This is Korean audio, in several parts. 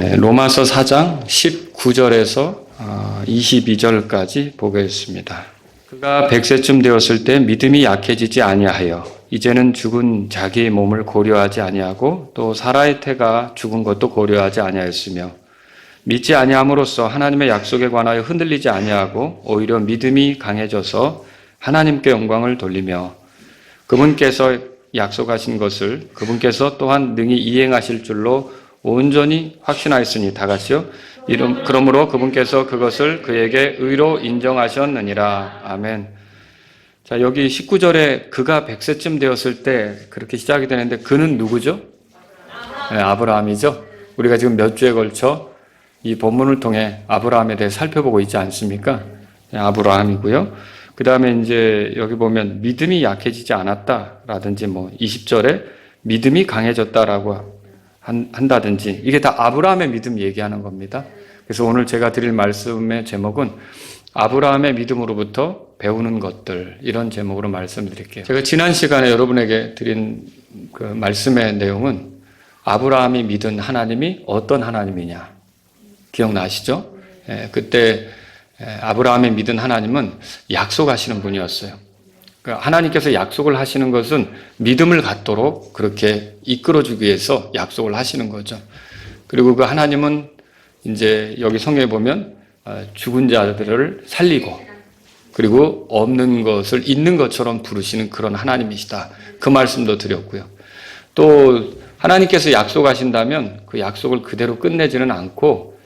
로마서 4장 19절에서 22절까지 보겠습니다. 그가 100세쯤 되었을 때 믿음이 약해지지 아니하여 이제는 죽은 자기 몸을 고려하지 아니하고 또 사라의 태가 죽은 것도 고려하지 아니하였으며 믿지 아니함으로써 하나님의 약속에 관하여 흔들리지 아니하고 오히려 믿음이 강해져서 하나님께 영광을 돌리며 그분께서 약속하신 것을 그분께서 또한 능히 이행하실 줄로 온전히 확신하였으니 다 같이요. 그러므로 그분께서 그것을 그에게 의로 인정하셨느니라. 아멘. 자, 여기 19절에 그가 100세쯤 되었을 때 그렇게 시작이 되는데 그는 누구죠? 네, 아브라함이죠. 우리가 지금 몇 주에 걸쳐 이 본문을 통해 아브라함에 대해 살펴보고 있지 않습니까? 네, 아브라함이고요. 그 다음에 이제 여기 보면 믿음이 약해지지 않았다라든지 20절에 믿음이 강해졌다라고 한다든지 이게 다 아브라함의 믿음 얘기하는 겁니다. 그래서 오늘 제가 드릴 말씀의 제목은 아브라함의 믿음으로부터 배우는 것들, 이런 제목으로 말씀드릴게요. 제가 지난 시간에 여러분에게 드린 그 말씀의 내용은 아브라함이 믿은 하나님이 어떤 하나님이냐 기억나시죠? 그때 아브라함이 믿은 하나님은 약속하시는 분이었어요. 그러니까 하나님께서 약속을 하시는 것은 믿음을 갖도록 그렇게 이끌어주기 위해서 약속을 하시는 거죠. 그리고 그 하나님은 이제 여기 성경에 보면 죽은 자들을 살리고 그리고 없는 것을 있는 것처럼 부르시는 그런 하나님이시다. 그 말씀도 드렸고요. 또 하나님께서 약속하신다면 그 약속을 그대로 끝내지는 않고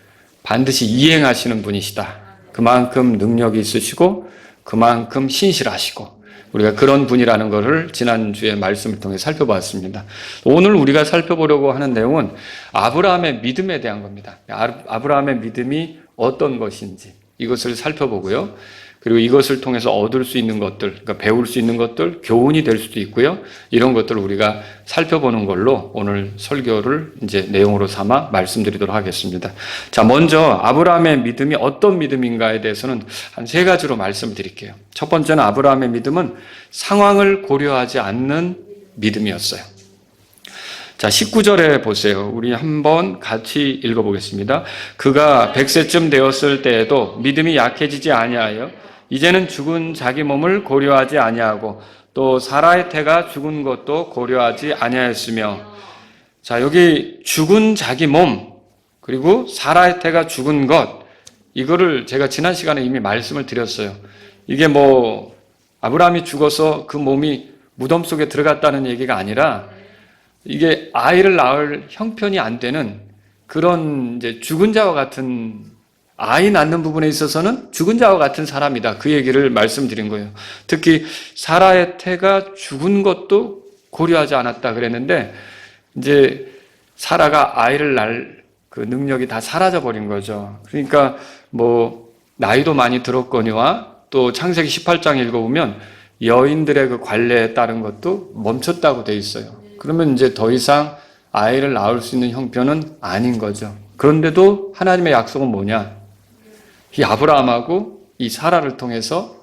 반드시 이행하시는 분이시다. 그만큼 능력이 있으시고 그만큼 신실하시고 우리가 그런 분이라는 것을 지난주에 말씀을 통해 살펴봤습니다. 오늘 우리가 살펴보려고 하는 내용은 아브라함의 믿음에 대한 겁니다. 아브라함의 믿음이 어떤 것인지 이것을 살펴보고요. 그리고 이것을 통해서 얻을 수 있는 것들, 그러니까 배울 수 있는 것들, 교훈이 될 수도 있고요. 이런 것들을 우리가 살펴보는 걸로 오늘 설교를 이제 내용으로 삼아 말씀드리도록 하겠습니다. 자, 먼저 아브라함의 믿음이 어떤 믿음인가에 대해서는 한 3가지로 말씀을 드릴게요. 첫 번째는 아브라함의 믿음은 상황을 고려하지 않는 믿음이었어요. 자, 19절에 보세요. 우리 한번 같이 읽어보겠습니다. 그가 100세쯤 되었을 때에도 믿음이 약해지지 아니하여 이제는 죽은 자기 몸을 고려하지 아니하고 또 사라의 태가 죽은 것도 고려하지 아니하였으며, 자, 여기 죽은 자기 몸 그리고 사라의 태가 죽은 것, 이거를 제가 지난 시간에 이미 말씀을 드렸어요. 이게 아브라함이 죽어서 그 몸이 무덤 속에 들어갔다는 얘기가 아니라 이게 아이를 낳을 형편이 안 되는 그런 이제 죽은 자와 같은, 아이 낳는 부분에 있어서는 죽은 자와 같은 사람이다. 그 얘기를 말씀드린 거예요. 특히 사라의 태가 죽은 것도 고려하지 않았다 그랬는데 이제 사라가 아이를 낳을 그 능력이 다 사라져 버린 거죠. 그러니까 나이도 많이 들었거니와 또 창세기 18장 읽어보면 여인들의 그 관례에 따른 것도 멈췄다고 돼 있어요. 그러면 이제 더 이상 아이를 낳을 수 있는 형편은 아닌 거죠. 그런데도 하나님의 약속은 뭐냐? 이 아브라함하고 이 사라를 통해서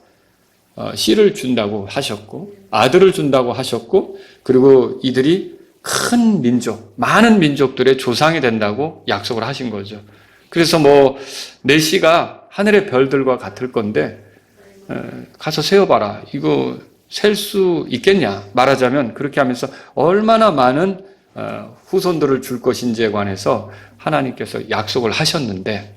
씨를 준다고 하셨고 아들을 준다고 하셨고 그리고 이들이 큰 민족, 많은 민족들의 조상이 된다고 약속을 하신 거죠. 그래서 내 씨가 하늘의 별들과 같을 건데 가서 세어봐라. 이거 셀 수 있겠냐? 말하자면 그렇게 하면서 얼마나 많은 후손들을 줄 것인지에 관해서 하나님께서 약속을 하셨는데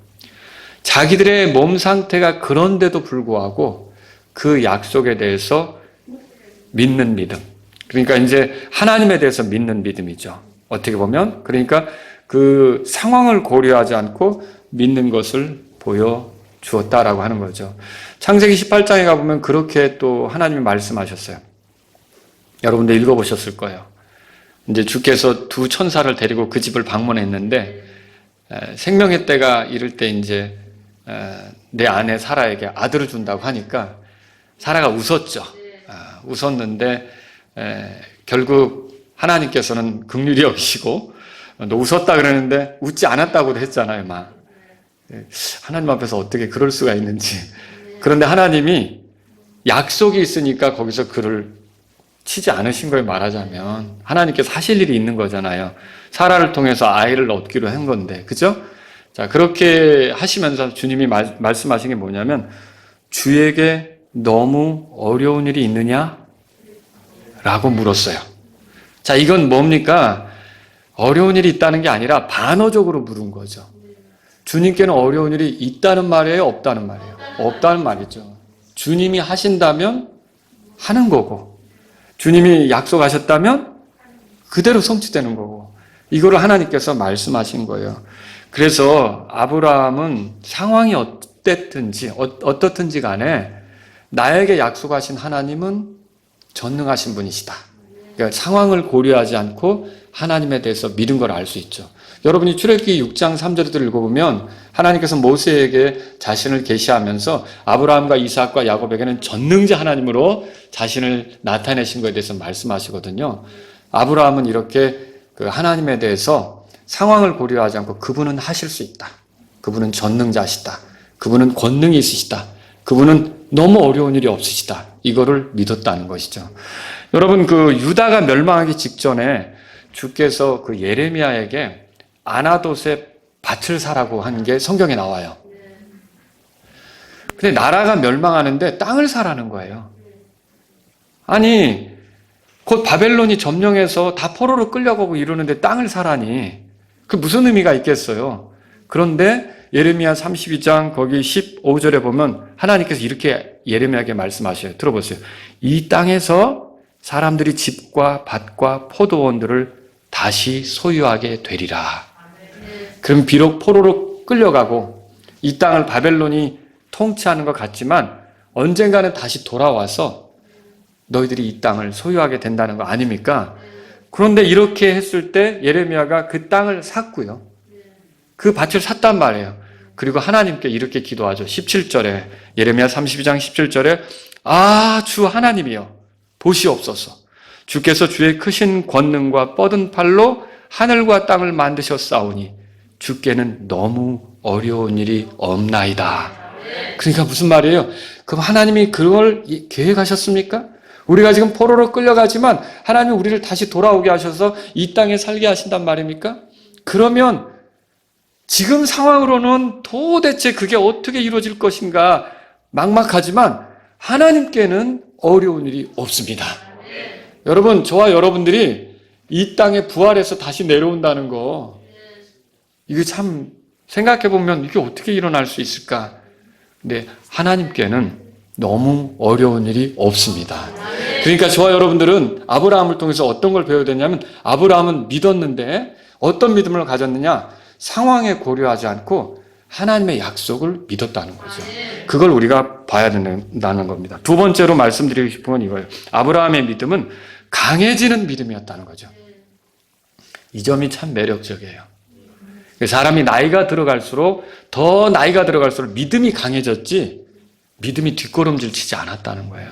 자기들의 몸 상태가 그런데도 불구하고 그 약속에 대해서 믿는 믿음. 그러니까 이제 하나님에 대해서 믿는 믿음이죠. 어떻게 보면. 그러니까 그 상황을 고려하지 않고 믿는 것을 보여주었다라고 하는 거죠. 창세기 18장에 가보면 그렇게 또 하나님이 말씀하셨어요. 여러분들 읽어보셨을 거예요. 이제 주께서 2 천사를 데리고 그 집을 방문했는데 생명의 때가 이를 때 이제 내 아내 사라에게 아들을 준다고 하니까 사라가 웃었죠. 웃었는데 결국 하나님께서는 긍휼히 여기시고 너 웃었다 그러는데 웃지 않았다고도 했잖아요. 하나님 앞에서 어떻게 그럴 수가 있는지. 그런데 하나님이 약속이 있으니까 거기서 그를 치지 않으신 거예요, 말하자면. 하나님께서 하실 일이 있는 거잖아요. 사라를 통해서 아이를 얻기로 한 건데, 그죠? 자, 그렇게 하시면서 주님이 말씀하신 게 뭐냐면, 주에게 너무 어려운 일이 있느냐? 라고 물었어요. 자, 이건 뭡니까? 어려운 일이 있다는 게 아니라 반어적으로 물은 거죠. 주님께는 어려운 일이 있다는 말이에요? 없다는 말이에요? 없다는 말이죠. 주님이 하신다면 하는 거고, 주님이 약속하셨다면 그대로 성취되는 거고, 이거를 하나님께서 말씀하신 거예요. 그래서 아브라함은 상황이 어떻든지 간에 나에게 약속하신 하나님은 전능하신 분이시다. 그러니까 상황을 고려하지 않고 하나님에 대해서 믿은 걸 알 수 있죠. 여러분이 출애굽기 6장 3절을 읽어보면 하나님께서 모세에게 자신을 계시하면서 아브라함과 이삭과 야곱에게는 전능자 하나님으로 자신을 나타내신 것에 대해서 말씀하시거든요. 아브라함은 이렇게 그 하나님에 대해서 상황을 고려하지 않고 그분은 하실 수 있다. 그분은 전능자시다. 그분은 권능이 있으시다. 그분은 너무 어려운 일이 없으시다. 이거를 믿었다는 것이죠. 여러분, 그 유다가 멸망하기 직전에 주께서 그 예레미야에게 아나돗에 밭을 사라고 한 게 성경에 나와요. 근데 나라가 멸망하는데 땅을 사라는 거예요. 아니, 곧 바벨론이 점령해서 다 포로로 끌려가고 이러는데 땅을 사라니 그 무슨 의미가 있겠어요? 그런데 예레미야 32장 거기 15절에 보면 하나님께서 이렇게 예레미야에게 말씀하셔요. 들어보세요. 이 땅에서 사람들이 집과 밭과 포도원들을 다시 소유하게 되리라. 그럼 비록 포로로 끌려가고 이 땅을 바벨론이 통치하는 것 같지만 언젠가는 다시 돌아와서 너희들이 이 땅을 소유하게 된다는 거 아닙니까? 그런데 이렇게 했을 때 예레미야가 그 땅을 샀고요. 그 밭을 샀단 말이에요. 그리고 하나님께 이렇게 기도하죠. 17절에 예레미야 32장 17절에 주 하나님이여 보시옵소서. 주께서 주의 크신 권능과 뻗은 팔로 하늘과 땅을 만드셨사오니 주께는 너무 어려운 일이 없나이다. 그러니까 무슨 말이에요? 그럼 하나님이 그걸 계획하셨습니까? 우리가 지금 포로로 끌려가지만 하나님이 우리를 다시 돌아오게 하셔서 이 땅에 살게 하신단 말입니까? 그러면 지금 상황으로는 도대체 그게 어떻게 이루어질 것인가 막막하지만 하나님께는 어려운 일이 없습니다. 여러분, 저와 여러분들이 이 땅에 부활해서 다시 내려온다는 거, 이게 참 생각해보면 이게 어떻게 일어날 수 있을까? 근데 하나님께는 너무 어려운 일이 없습니다. 그러니까 저와 여러분들은 아브라함을 통해서 어떤 걸 배워야 되냐면 아브라함은 믿었는데 어떤 믿음을 가졌느냐? 상황에 고려하지 않고 하나님의 약속을 믿었다는 거죠. 그걸 우리가 봐야 된다는 겁니다. 두 번째로 말씀드리고 싶은 건 이거예요. 아브라함의 믿음은 강해지는 믿음이었다는 거죠. 이 점이 참 매력적이에요. 사람이 나이가 들어갈수록 믿음이 강해졌지 믿음이 뒷걸음질 치지 않았다는 거예요.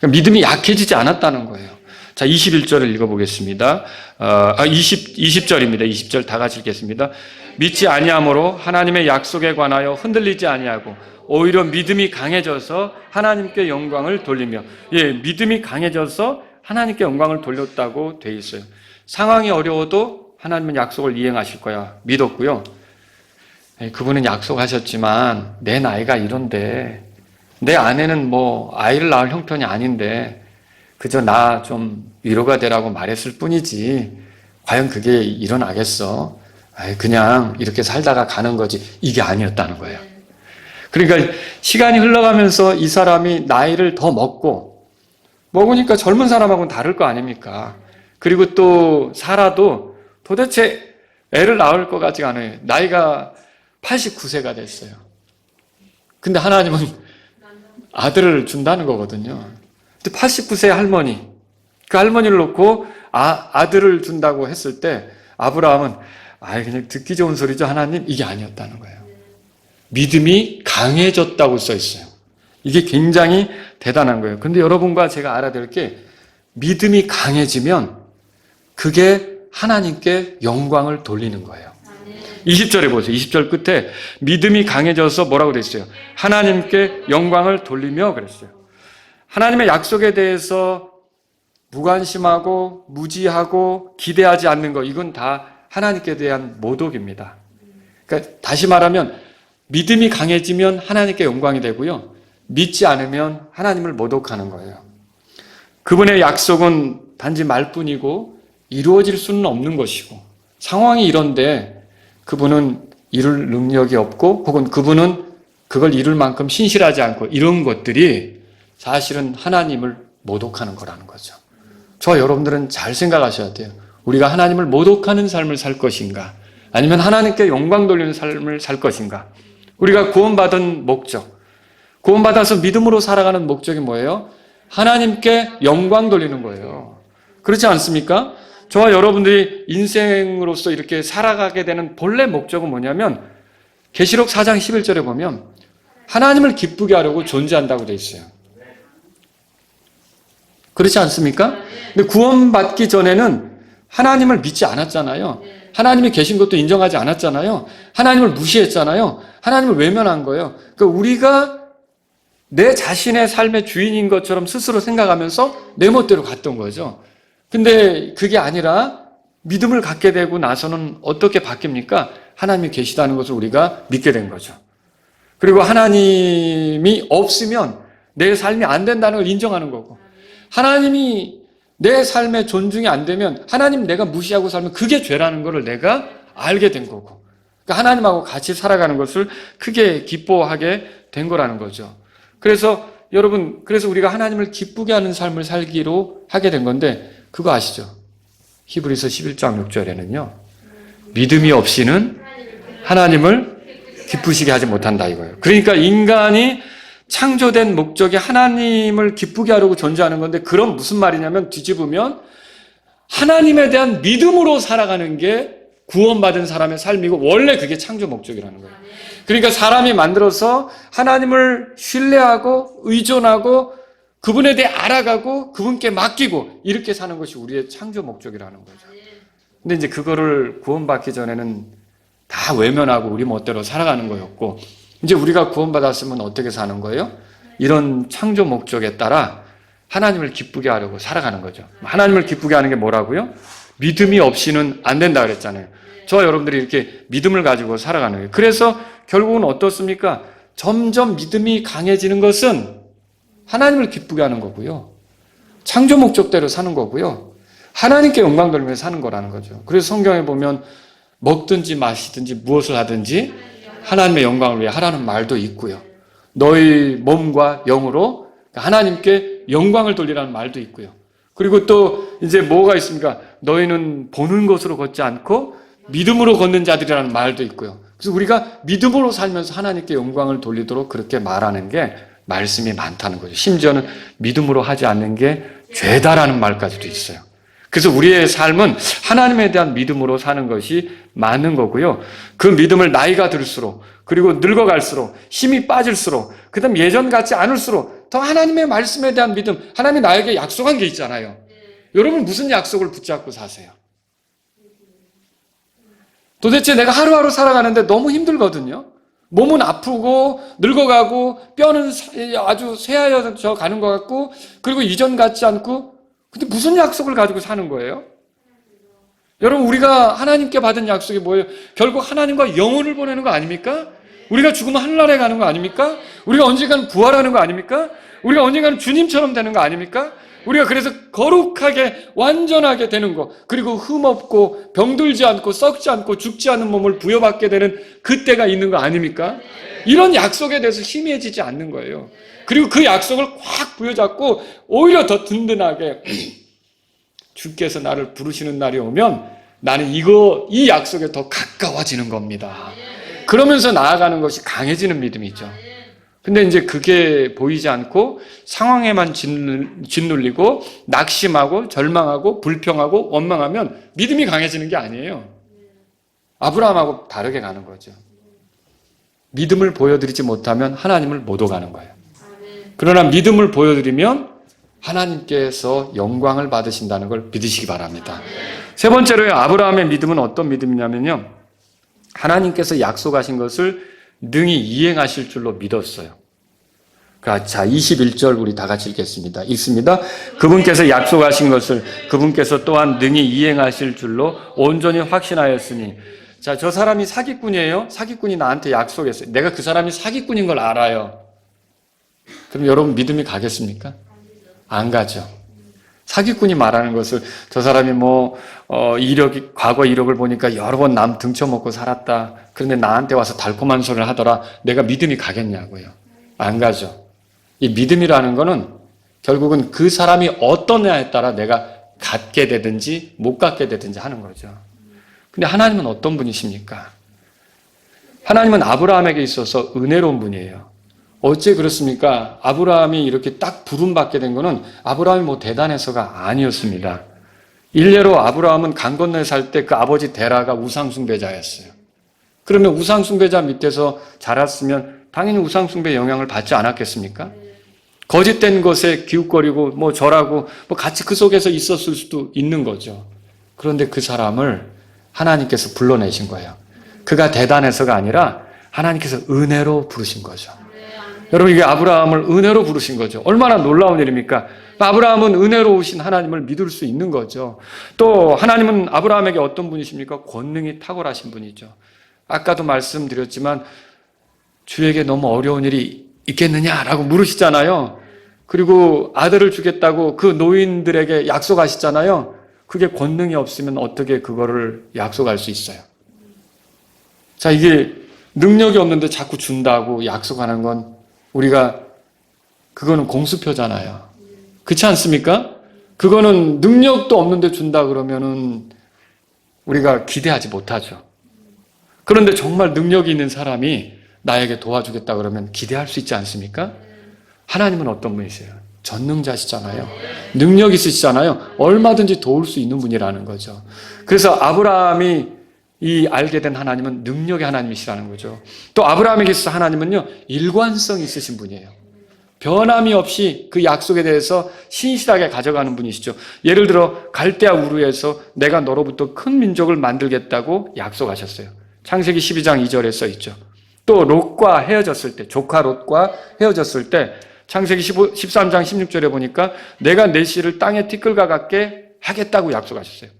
믿음이 약해지지 않았다는 거예요. 자, 21절을 읽어보겠습니다. 20절입니다. 20절 다 같이 읽겠습니다. 믿지 아니함으로 하나님의 약속에 관하여 흔들리지 아니하고 오히려 믿음이 강해져서 하나님께 영광을 돌리며, 믿음이 강해져서 하나님께 영광을 돌렸다고 돼 있어요. 상황이 어려워도 하나님은 약속을 이행하실 거야 믿었고요. 그분은 약속하셨지만 내 나이가 이런데 내 아내는 뭐 아이를 낳을 형편이 아닌데 그저 나 좀 위로가 되라고 말했을 뿐이지 과연 그게 일어나겠어? 그냥 이렇게 살다가 가는 거지. 이게 아니었다는 거예요. 그러니까 시간이 흘러가면서 이 사람이 나이를 더 먹으니까 젊은 사람하고는 다를 거 아닙니까? 그리고 또 살아도 도대체 애를 낳을 것 같지가 않아요. 나이가 89세가 됐어요. 근데 하나님은 아들을 준다는 거거든요. 근데 89세 할머니, 그 할머니를 놓고 아들을 준다고 했을 때 아브라함은 그냥 듣기 좋은 소리죠 하나님, 이게 아니었다는 거예요. 믿음이 강해졌다고 써 있어요. 이게 굉장히 대단한 거예요. 근데 여러분과 제가 알아야 될 게 믿음이 강해지면 그게 하나님께 영광을 돌리는 거예요. 20절에 보세요. 20절 끝에 믿음이 강해져서 뭐라고 그랬어요? 하나님께 영광을 돌리며 그랬어요. 하나님의 약속에 대해서 무관심하고 무지하고 기대하지 않는 것, 이건 다 하나님께 대한 모독입니다. 그러니까 다시 말하면 믿음이 강해지면 하나님께 영광이 되고요. 믿지 않으면 하나님을 모독하는 거예요. 그분의 약속은 단지 말뿐이고 이루어질 수는 없는 것이고, 상황이 이런데 그분은 이룰 능력이 없고, 혹은 그분은 그걸 이룰 만큼 신실하지 않고, 이런 것들이 사실은 하나님을 모독하는 거라는 거죠. 저와 여러분들은 잘 생각하셔야 돼요. 우리가 하나님을 모독하는 삶을 살 것인가, 아니면 하나님께 영광 돌리는 삶을 살 것인가. 우리가 구원받은 목적, 구원받아서 믿음으로 살아가는 목적이 뭐예요? 하나님께 영광 돌리는 거예요. 그렇지 않습니까? 저와 여러분들이 인생으로서 이렇게 살아가게 되는 본래 목적은 뭐냐면, 계시록 4장 11절에 보면 하나님을 기쁘게 하려고 존재한다고 되어 있어요. 그렇지 않습니까? 근데 구원받기 전에는 하나님을 믿지 않았잖아요. 하나님이 계신 것도 인정하지 않았잖아요. 하나님을 무시했잖아요. 하나님을 외면한 거예요. 그러니까 우리가 내 자신의 삶의 주인인 것처럼 스스로 생각하면서 내 멋대로 갔던 거죠. 근데 그게 아니라 믿음을 갖게 되고 나서는 어떻게 바뀝니까? 하나님이 계시다는 것을 우리가 믿게 된 거죠. 그리고 하나님이 없으면 내 삶이 안 된다는 걸 인정하는 거고, 하나님이 내 삶에 존중이 안 되면, 하나님 내가 무시하고 살면 그게 죄라는 것을 내가 알게 된 거고, 그러니까 하나님하고 같이 살아가는 것을 크게 기뻐하게 된 거라는 거죠. 그래서 여러분, 그래서 우리가 하나님을 기쁘게 하는 삶을 살기로 하게 된 건데, 그거 아시죠? 히브리서 11장 6절에는요. 믿음이 없이는 하나님을 기쁘시게 하지 못한다 이거예요. 그러니까 인간이 창조된 목적이 하나님을 기쁘게 하려고 존재하는 건데, 그럼 무슨 말이냐면, 뒤집으면 하나님에 대한 믿음으로 살아가는 게 구원받은 사람의 삶이고, 원래 그게 창조 목적이라는 거예요. 그러니까 사람이 만들어서 하나님을 신뢰하고 의존하고 그분에 대해 알아가고 그분께 맡기고 이렇게 사는 것이 우리의 창조 목적이라는 거죠. 근데 이제 그거를 구원받기 전에는 다 외면하고 우리 멋대로 살아가는 거였고, 이제 우리가 구원받았으면 어떻게 사는 거예요? 이런 창조 목적에 따라 하나님을 기쁘게 하려고 살아가는 거죠. 하나님을 기쁘게 하는 게 뭐라고요? 믿음이 없이는 안 된다 그랬잖아요. 저와 여러분들이 이렇게 믿음을 가지고 살아가는 거예요. 그래서 결국은 어떻습니까? 점점 믿음이 강해지는 것은 하나님을 기쁘게 하는 거고요. 창조 목적대로 사는 거고요. 하나님께 영광 돌리면서 사는 거라는 거죠. 그래서 성경에 보면 먹든지 마시든지 무엇을 하든지 하나님의 영광을 위해 하라는 말도 있고요. 너희 몸과 영으로 하나님께 영광을 돌리라는 말도 있고요. 그리고 또 이제 뭐가 있습니까? 너희는 보는 것으로 걷지 않고 믿음으로 걷는 자들이라는 말도 있고요. 그래서 우리가 믿음으로 살면서 하나님께 영광을 돌리도록 그렇게 말하는 게 말씀이 많다는 거죠. 심지어는 믿음으로 하지 않는 게 죄다라는 말까지도 있어요. 그래서 우리의 삶은 하나님에 대한 믿음으로 사는 것이 맞는 거고요. 그 믿음을 나이가 들수록, 그리고 늙어갈수록, 힘이 빠질수록, 그 다음 예전 같지 않을수록 더 하나님의 말씀에 대한 믿음, 하나님이 나에게 약속한 게 있잖아요. 여러분 무슨 약속을 붙잡고 사세요? 도대체 내가 하루하루 살아가는데 너무 힘들거든요. 몸은 아프고 늙어가고 뼈는 아주 쇠하여져 가는 것 같고, 그리고 이전 같지 않고, 근데 무슨 약속을 가지고 사는 거예요? 여러분, 우리가 하나님께 받은 약속이 뭐예요? 결국 하나님과 영혼을 보내는 거 아닙니까? 우리가 죽으면 하늘나라에 가는 거 아닙니까? 우리가 언젠가는 부활하는 거 아닙니까? 우리가 언젠가는 주님처럼 되는 거 아닙니까? 우리가 그래서 거룩하게 완전하게 되는 거, 그리고 흠없고 병들지 않고 썩지 않고 죽지 않는 몸을 부여받게 되는 그때가 있는 거 아닙니까? 이런 약속에 대해서 희미해지지 않는 거예요. 그리고 그 약속을 확 부여잡고 오히려 더 든든하게 주께서 나를 부르시는 날이 오면 나는 이 약속에 더 가까워지는 겁니다. 그러면서 나아가는 것이 강해지는 믿음이죠. 근데 이제 그게 보이지 않고 상황에만 짓눌리고 낙심하고 절망하고 불평하고 원망하면 믿음이 강해지는 게 아니에요. 아브라함하고 다르게 가는 거죠. 믿음을 보여드리지 못하면 하나님을 못 오가는 거예요. 그러나 믿음을 보여드리면 하나님께서 영광을 받으신다는 걸 믿으시기 바랍니다. 세 번째로요, 아브라함의 믿음은 어떤 믿음이냐면요, 하나님께서 약속하신 것을 능히 이행하실 줄로 믿었어요. 자, 21절 우리 다 같이 읽겠습니다. 읽습니다. 그분께서 약속하신 것을 그분께서 또한 능히 이행하실 줄로 온전히 확신하였으니. 자, 저 사람이 사기꾼이에요? 사기꾼이 나한테 약속했어요. 내가 그 사람이 사기꾼인 걸 알아요. 그럼 여러분 믿음이 가겠습니까? 안 가죠. 사기꾼이 말하는 것을 저 사람이 과거 이력을 보니까 여러 번 남 등쳐먹고 살았다. 그런데 나한테 와서 달콤한 소리를 하더라. 내가 믿음이 가겠냐고요. 안 가죠. 이 믿음이라는 거는 결국은 그 사람이 어떠냐에 따라 내가 갖게 되든지 못 갖게 되든지 하는 거죠. 근데 하나님은 어떤 분이십니까? 하나님은 아브라함에게 있어서 은혜로운 분이에요. 어째 그렇습니까? 아브라함이 이렇게 딱 부름받게 된 거는 아브라함이 대단해서가 아니었습니다. 일례로 아브라함은 강 건너에 살 때 그 아버지 데라가 우상숭배자였어요. 그러면 우상숭배자 밑에서 자랐으면 당연히 우상숭배의 영향을 받지 않았겠습니까? 거짓된 것에 기웃거리고 절하고 같이 그 속에서 있었을 수도 있는 거죠. 그런데 그 사람을 하나님께서 불러내신 거예요. 그가 대단해서가 아니라 하나님께서 은혜로 부르신 거죠. 여러분, 이게 아브라함을 은혜로 부르신 거죠. 얼마나 놀라운 일입니까? 아브라함은 은혜로우신 하나님을 믿을 수 있는 거죠. 또 하나님은 아브라함에게 어떤 분이십니까? 권능이 탁월하신 분이죠. 아까도 말씀드렸지만 주에게 너무 어려운 일이 있겠느냐라고 물으시잖아요. 그리고 아들을 주겠다고 그 노인들에게 약속하시잖아요. 그게 권능이 없으면 어떻게 그거를 약속할 수 있어요? 자, 이게 능력이 없는데 자꾸 준다고 약속하는 건 그거는 공수표잖아요. 그렇지 않습니까? 그거는 능력도 없는데 준다 그러면은 우리가 기대하지 못하죠. 그런데 정말 능력이 있는 사람이 나에게 도와주겠다 그러면 기대할 수 있지 않습니까? 하나님은 어떤 분이세요? 전능자시잖아요. 능력 있으시잖아요. 얼마든지 도울 수 있는 분이라는 거죠. 그래서 아브라함이 알게 된 하나님은 능력의 하나님이시라는 거죠. 또 아브라함에게 있어서 하나님은요, 일관성 있으신 분이에요. 변함이 없이 그 약속에 대해서 신실하게 가져가는 분이시죠. 예를 들어 갈대아 우르에서 내가 너로부터 큰 민족을 만들겠다고 약속하셨어요. 창세기 12장 2절에 써 있죠. 또 롯과 헤어졌을 때, 조카 롯과 헤어졌을 때 창세기 13장 16절에 보니까 내가 내 씨를 땅의 티끌과 같게 하겠다고 약속하셨어요.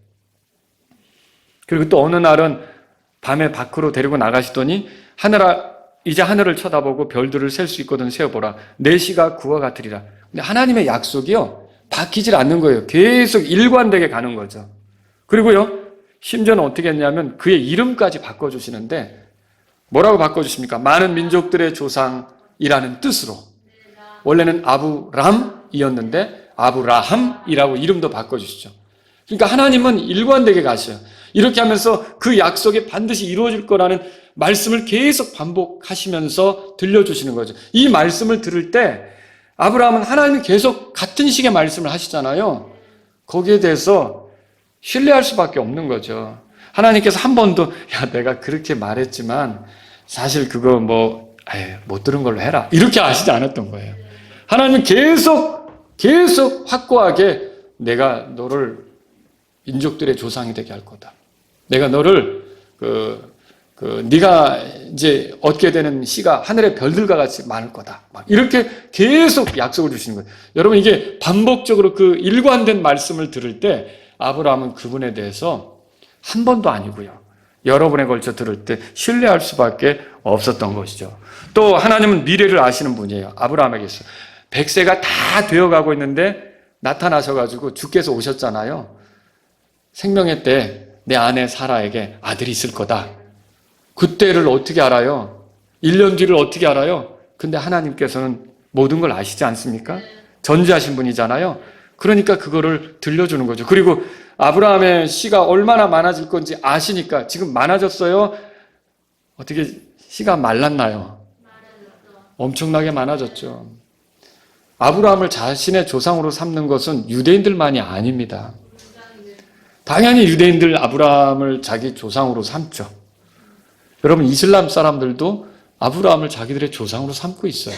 그리고 또 어느 날은 밤에 밖으로 데리고 나가시더니 이제 하늘을 쳐다보고 별들을 셀 수 있거든 세어보라. 내 씨가 그와 같으리라. 근데 하나님의 약속이요, 바뀌질 않는 거예요. 계속 일관되게 가는 거죠. 그리고요, 심지어는 어떻게 했냐면 그의 이름까지 바꿔주시는데 뭐라고 바꿔주십니까? 많은 민족들의 조상이라는 뜻으로. 원래는 아브람이었는데 아브라함이라고 이름도 바꿔주시죠. 그러니까 하나님은 일관되게 가셔요. 이렇게 하면서 그 약속이 반드시 이루어질 거라는 말씀을 계속 반복하시면서 들려주시는 거죠. 이 말씀을 들을 때 아브라함은 하나님이 계속 같은 식의 말씀을 하시잖아요. 거기에 대해서 신뢰할 수밖에 없는 거죠. 하나님께서 한 번도 내가 그렇게 말했지만 사실 그거 못 들은 걸로 해라, 이렇게 하시지 않았던 거예요. 하나님은 계속 확고하게 내가 너를 민족들의 조상이 되게 할 거다. 내가 너를 네가 이제 얻게 되는 씨가 하늘의 별들과 같이 많을 거다. 이렇게 계속 약속을 주시는 거예요. 여러분, 이게 반복적으로 그 일관된 말씀을 들을 때 아브라함은 그분에 대해서 한 번도 아니고요, 여러 번에 걸쳐 들을 때 신뢰할 수밖에 없었던 것이죠. 또 하나님은 미래를 아시는 분이에요. 아브라함에게서 100세가 다 되어가고 있는데 나타나셔가지고 주께서 오셨잖아요. 생명의 때 내 아내 사라에게 아들이 있을 거다. 그때를 어떻게 알아요? 1년 뒤를 어떻게 알아요? 근데 하나님께서는 모든 걸 아시지 않습니까? 전지하신 분이잖아요. 그러니까 그거를 들려주는 거죠. 그리고 아브라함의 씨가 얼마나 많아질 건지 아시니까 지금 많아졌어요? 어떻게 씨가 말랐나요? 엄청나게 많아졌죠. 아브라함을 자신의 조상으로 삼는 것은 유대인들만이 아닙니다. 당연히 유대인들 아브라함을 자기 조상으로 삼죠. 여러분, 이슬람 사람들도 아브라함을 자기들의 조상으로 삼고 있어요.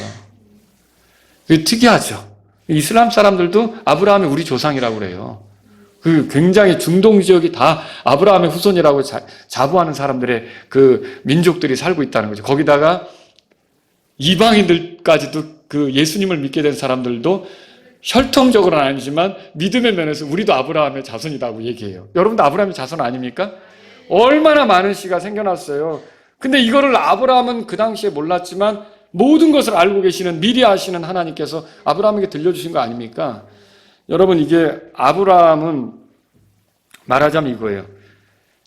그게 특이하죠. 이슬람 사람들도 아브라함이 우리 조상이라고 그래요. 그 굉장히 중동 지역이 다 아브라함의 후손이라고 자부하는 사람들의 그 민족들이 살고 있다는 거죠. 거기다가 이방인들까지도 그 예수님을 믿게 된 사람들도 혈통적으로는 아니지만 믿음의 면에서 우리도 아브라함의 자손이라고 얘기해요. 여러분도 아브라함의 자손 아닙니까? 얼마나 많은 씨가 생겨났어요. 근데 이거를 아브라함은 그 당시에 몰랐지만 모든 것을 알고 계시는, 미리 아시는 하나님께서 아브라함에게 들려주신 거 아닙니까? 여러분, 이게 아브라함은 말하자면 이거예요.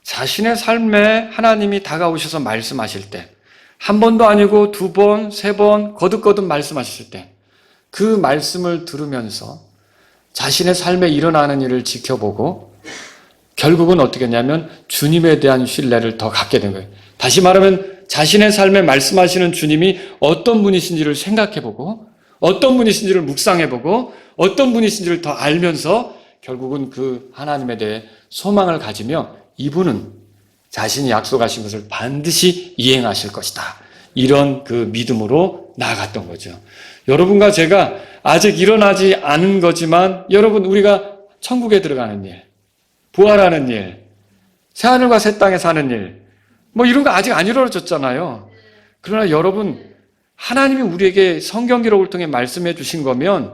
자신의 삶에 하나님이 다가오셔서 말씀하실 때, 한 번도 아니고 두 번, 세 번 거듭거듭 말씀하실 때, 그 말씀을 들으면서 자신의 삶에 일어나는 일을 지켜보고 결국은 어떻게 했냐면 주님에 대한 신뢰를 더 갖게 된 거예요. 다시 말하면 자신의 삶에 말씀하시는 주님이 어떤 분이신지를 생각해보고 어떤 분이신지를 묵상해보고 어떤 분이신지를 더 알면서 결국은 그 하나님에 대해 소망을 가지며 이분은 자신이 약속하신 것을 반드시 이행하실 것이다. 이런 그 믿음으로 나아갔던 거죠. 여러분과 제가 아직 일어나지 않은 거지만 여러분, 우리가 천국에 들어가는 일, 부활하는 일, 새하늘과 새 땅에 사는 일, 뭐 이런 거 아직 안 이루어졌잖아요. 그러나 여러분, 하나님이 우리에게 성경 기록을 통해 말씀해 주신 거면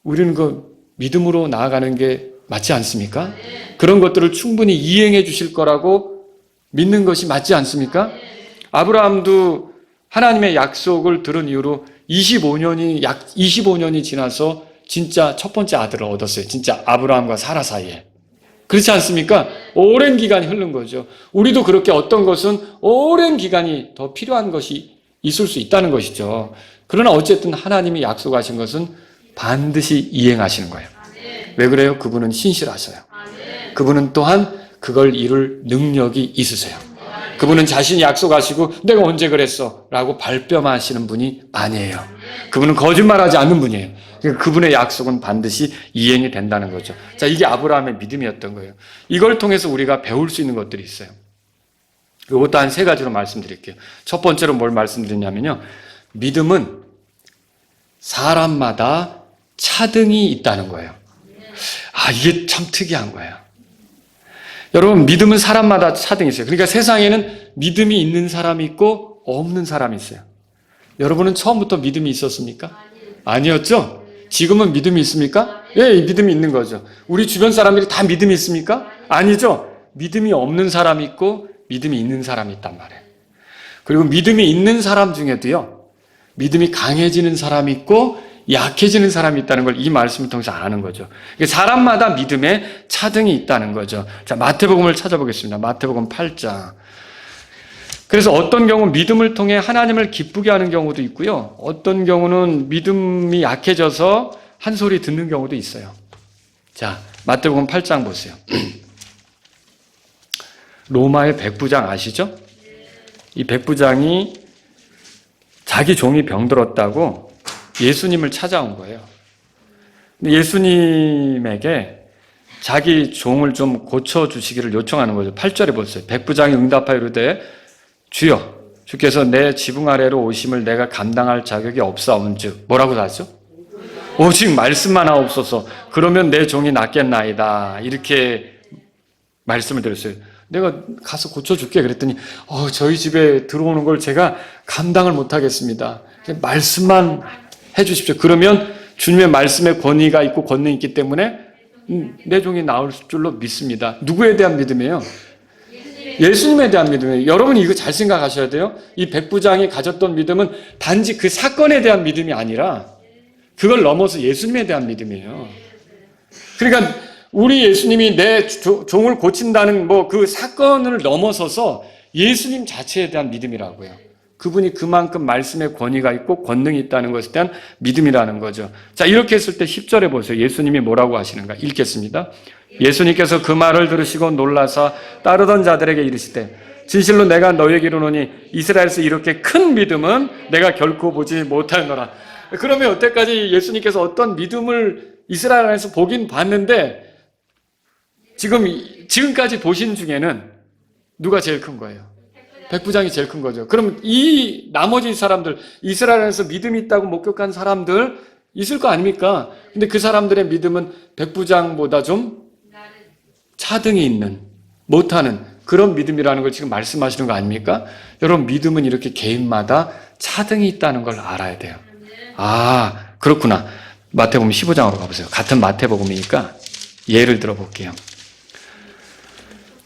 우리는 그 믿음으로 나아가는 게 맞지 않습니까? 그런 것들을 충분히 이행해 주실 거라고 믿는 것이 맞지 않습니까? 아브라함도 하나님의 약속을 들은 이후로 약 25년이 지나서 진짜 첫 번째 아들을 얻었어요. 진짜 아브라함과 사라 사이에. 그렇지 않습니까? 오랜 기간이 흐른 거죠. 우리도 그렇게 어떤 것은 오랜 기간이 더 필요한 것이 있을 수 있다는 것이죠. 그러나 어쨌든 하나님이 약속하신 것은 반드시 이행하시는 거예요. 왜 그래요? 그분은 신실하셔요. 그분은 또한 그걸 이룰 능력이 있으세요. 그분은 자신이 약속하시고 내가 언제 그랬어? 라고 발뺌하시는 분이 아니에요. 그분은 거짓말하지 않는 분이에요. 그분의 약속은 반드시 이행이 된다는 거죠. 자, 이게 아브라함의 믿음이었던 거예요. 이걸 통해서 우리가 배울 수 있는 것들이 있어요. 이것도 한 세 가지로 말씀드릴게요. 첫 번째로 뭘 말씀드리냐면요. 믿음은 사람마다 차등이 있다는 거예요. 아, 이게 참 특이한 거예요. 여러분, 믿음은 사람마다 차등이 있어요. 그러니까 세상에는 믿음이 있는 사람이 있고 없는 사람이 있어요. 여러분은 처음부터 믿음이 있었습니까? 아니었죠? 지금은 믿음이 있습니까? 예, 믿음이 있는 거죠. 우리 주변 사람들이 다 믿음이 있습니까? 아니죠? 믿음이 없는 사람이 있고 믿음이 있는 사람이 있단 말이에요. 그리고 믿음이 있는 사람 중에도요, 믿음이 강해지는 사람이 있고 약해지는 사람이 있다는 걸 이 말씀을 통해서 아는 거죠. 사람마다 믿음에 차등이 있다는 거죠. 자, 마태복음을 찾아보겠습니다. 마태복음 8장. 그래서 어떤 경우는 믿음을 통해 하나님을 기쁘게 하는 경우도 있고요. 어떤 경우는 믿음이 약해져서 한 소리 듣는 경우도 있어요. 자, 마태복음 8장 보세요. 로마의 백부장 아시죠? 이 백부장이 자기 종이 병들었다고 예수님을 찾아온 거예요. 근데 예수님에게 자기 종을 좀 고쳐주시기를 요청하는 거죠. 8절에 보세요. 백부장이 응답하여 이르되 주여, 주께서 내 지붕 아래로 오심을 내가 감당할 자격이 없사온즉. 뭐라고 하죠? 오직 말씀만 하옵소서. 그러면 내 종이 낫겠나이다. 이렇게 말씀을 드렸어요. 내가 가서 고쳐줄게 그랬더니 저희 집에 들어오는 걸 제가 감당을 못하겠습니다. 말씀만 해주십시오. 그러면 주님의 말씀에 권위가 있고 권능이 있기 때문에 내 종이 나올 줄로 믿습니다. 누구에 대한 믿음이에요? 예수님에 대한 믿음이에요. 여러분이 이거 잘 생각하셔야 돼요. 이 백부장이 가졌던 믿음은 단지 그 사건에 대한 믿음이 아니라 그걸 넘어서 예수님에 대한 믿음이에요. 그러니까 우리 예수님이 내 종을 고친다는 그 사건을 넘어서서 예수님 자체에 대한 믿음이라고요. 그분이 그만큼 말씀의 권위가 있고 권능이 있다는 것에 대한 믿음이라는 거죠. 자, 이렇게 했을 때 10절에 보세요. 예수님이 뭐라고 하시는가 읽겠습니다. 예수님께서 그 말을 들으시고 놀라사 따르던 자들에게 이르시되 진실로 내가 너희에게 이르노니 이스라엘에서 이렇게 큰 믿음은 내가 결코 보지 못하였노라. 그러면 여태까지 예수님께서 어떤 믿음을 이스라엘 안에서 보긴 봤는데 지금까지 보신 중에는 누가 제일 큰 거예요? 백부장이 제일 큰 거죠. 그럼 이 나머지 사람들, 이스라엘에서 믿음이 있다고 목격한 사람들 있을 거 아닙니까? 근데 그 사람들의 믿음은 백부장보다 좀 차등이 있는, 못하는 그런 믿음이라는 걸 지금 말씀하시는 거 아닙니까? 여러분, 믿음은 이렇게 개인마다 차등이 있다는 걸 알아야 돼요. 아, 그렇구나. 마태복음 15장으로 가보세요. 같은 마태복음이니까 예를 들어볼게요.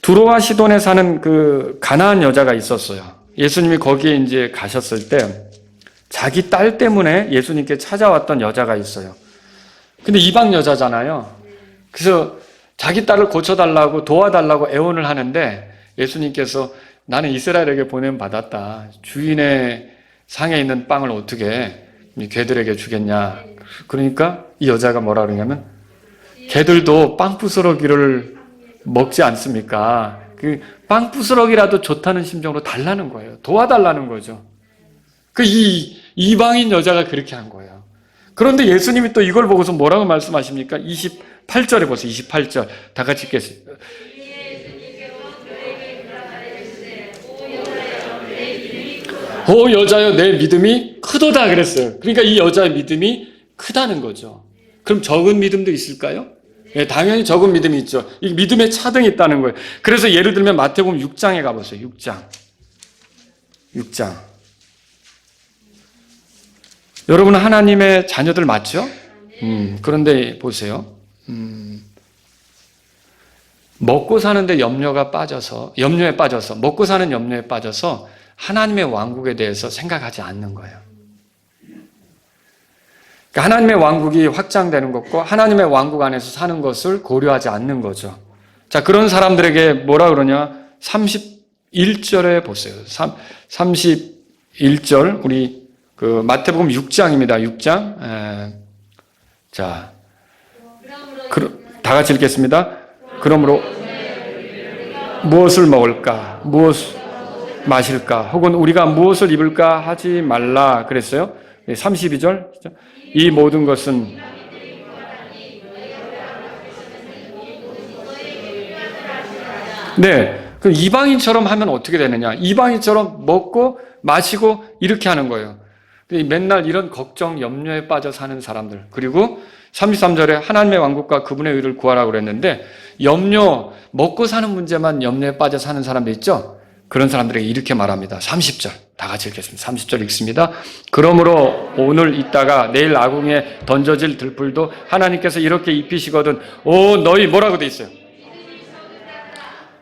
두로와 시돈에 사는 그 가나안 여자가 있었어요. 예수님이 거기에 이제 가셨을 때 자기 딸 때문에 예수님께 찾아왔던 여자가 있어요. 근데 이방 여자잖아요. 그래서 자기 딸을 고쳐달라고 도와달라고 애원을 하는데 예수님께서 나는 이스라엘에게 보냄 받았다. 주인의 상에 있는 빵을 어떻게 개들에게 주겠냐. 그러니까 이 여자가 뭐라 그러냐면 개들도 빵 부스러기를 먹지 않습니까? 그 빵 부스러기라도 좋다는 심정으로 달라는 거예요. 도와달라는 거죠. 이 이방인 여자가 그렇게 한 거예요. 그런데 예수님이 또 이걸 보고서 뭐라고 말씀하십니까? 28절에 보세요. 28절. 다 같이 읽겠습니다. 오 여자여 내 믿음이 크도다 그랬어요. 그러니까 이 여자의 믿음이 크다는 거죠. 그럼 적은 믿음도 있을까요? 네, 당연히 적은 믿음이 있죠. 이 믿음의 차등이 있다는 거예요. 그래서 예를 들면 마태복음 6장에 가보세요. 6장. 여러분은 하나님의 자녀들 맞죠? 그런데 보세요. 먹고 사는데 염려에 빠져서 먹고 사는 염려에 빠져서 하나님의 왕국에 대해서 생각하지 않는 거예요. 그러니까 하나님의 왕국이 확장되는 것과 하나님의 왕국 안에서 사는 것을 고려하지 않는 거죠. 자, 그런 사람들에게 뭐라 그러냐? 31절에 보세요. 31절 우리 그 마태복음 6장입니다. 6장. 자, 다 같이 읽겠습니다. 그러므로 무엇을 먹을까? 무엇을 마실까? 혹은 우리가 무엇을 입을까 하지 말라 그랬어요. 32절. 이 모든 것은 네. 그럼 이방인처럼 하면 어떻게 되느냐? 이방인처럼 먹고 마시고 이렇게 하는 거예요. 맨날 이런 걱정, 염려에 빠져 사는 사람들. 그리고 33절에 하나님의 왕국과 그분의 의를 구하라고 그랬는데 염려, 먹고 사는 문제만 염려에 빠져 사는 사람들 있죠? 그런 사람들에게 이렇게 말합니다. 30절. 다 같이 읽겠습니다. 30절 읽습니다. 그러므로 오늘 있다가 내일 아궁에 던져질 들불도 하나님께서 이렇게 입히시거든. 오, 너희 뭐라고 돼 있어요?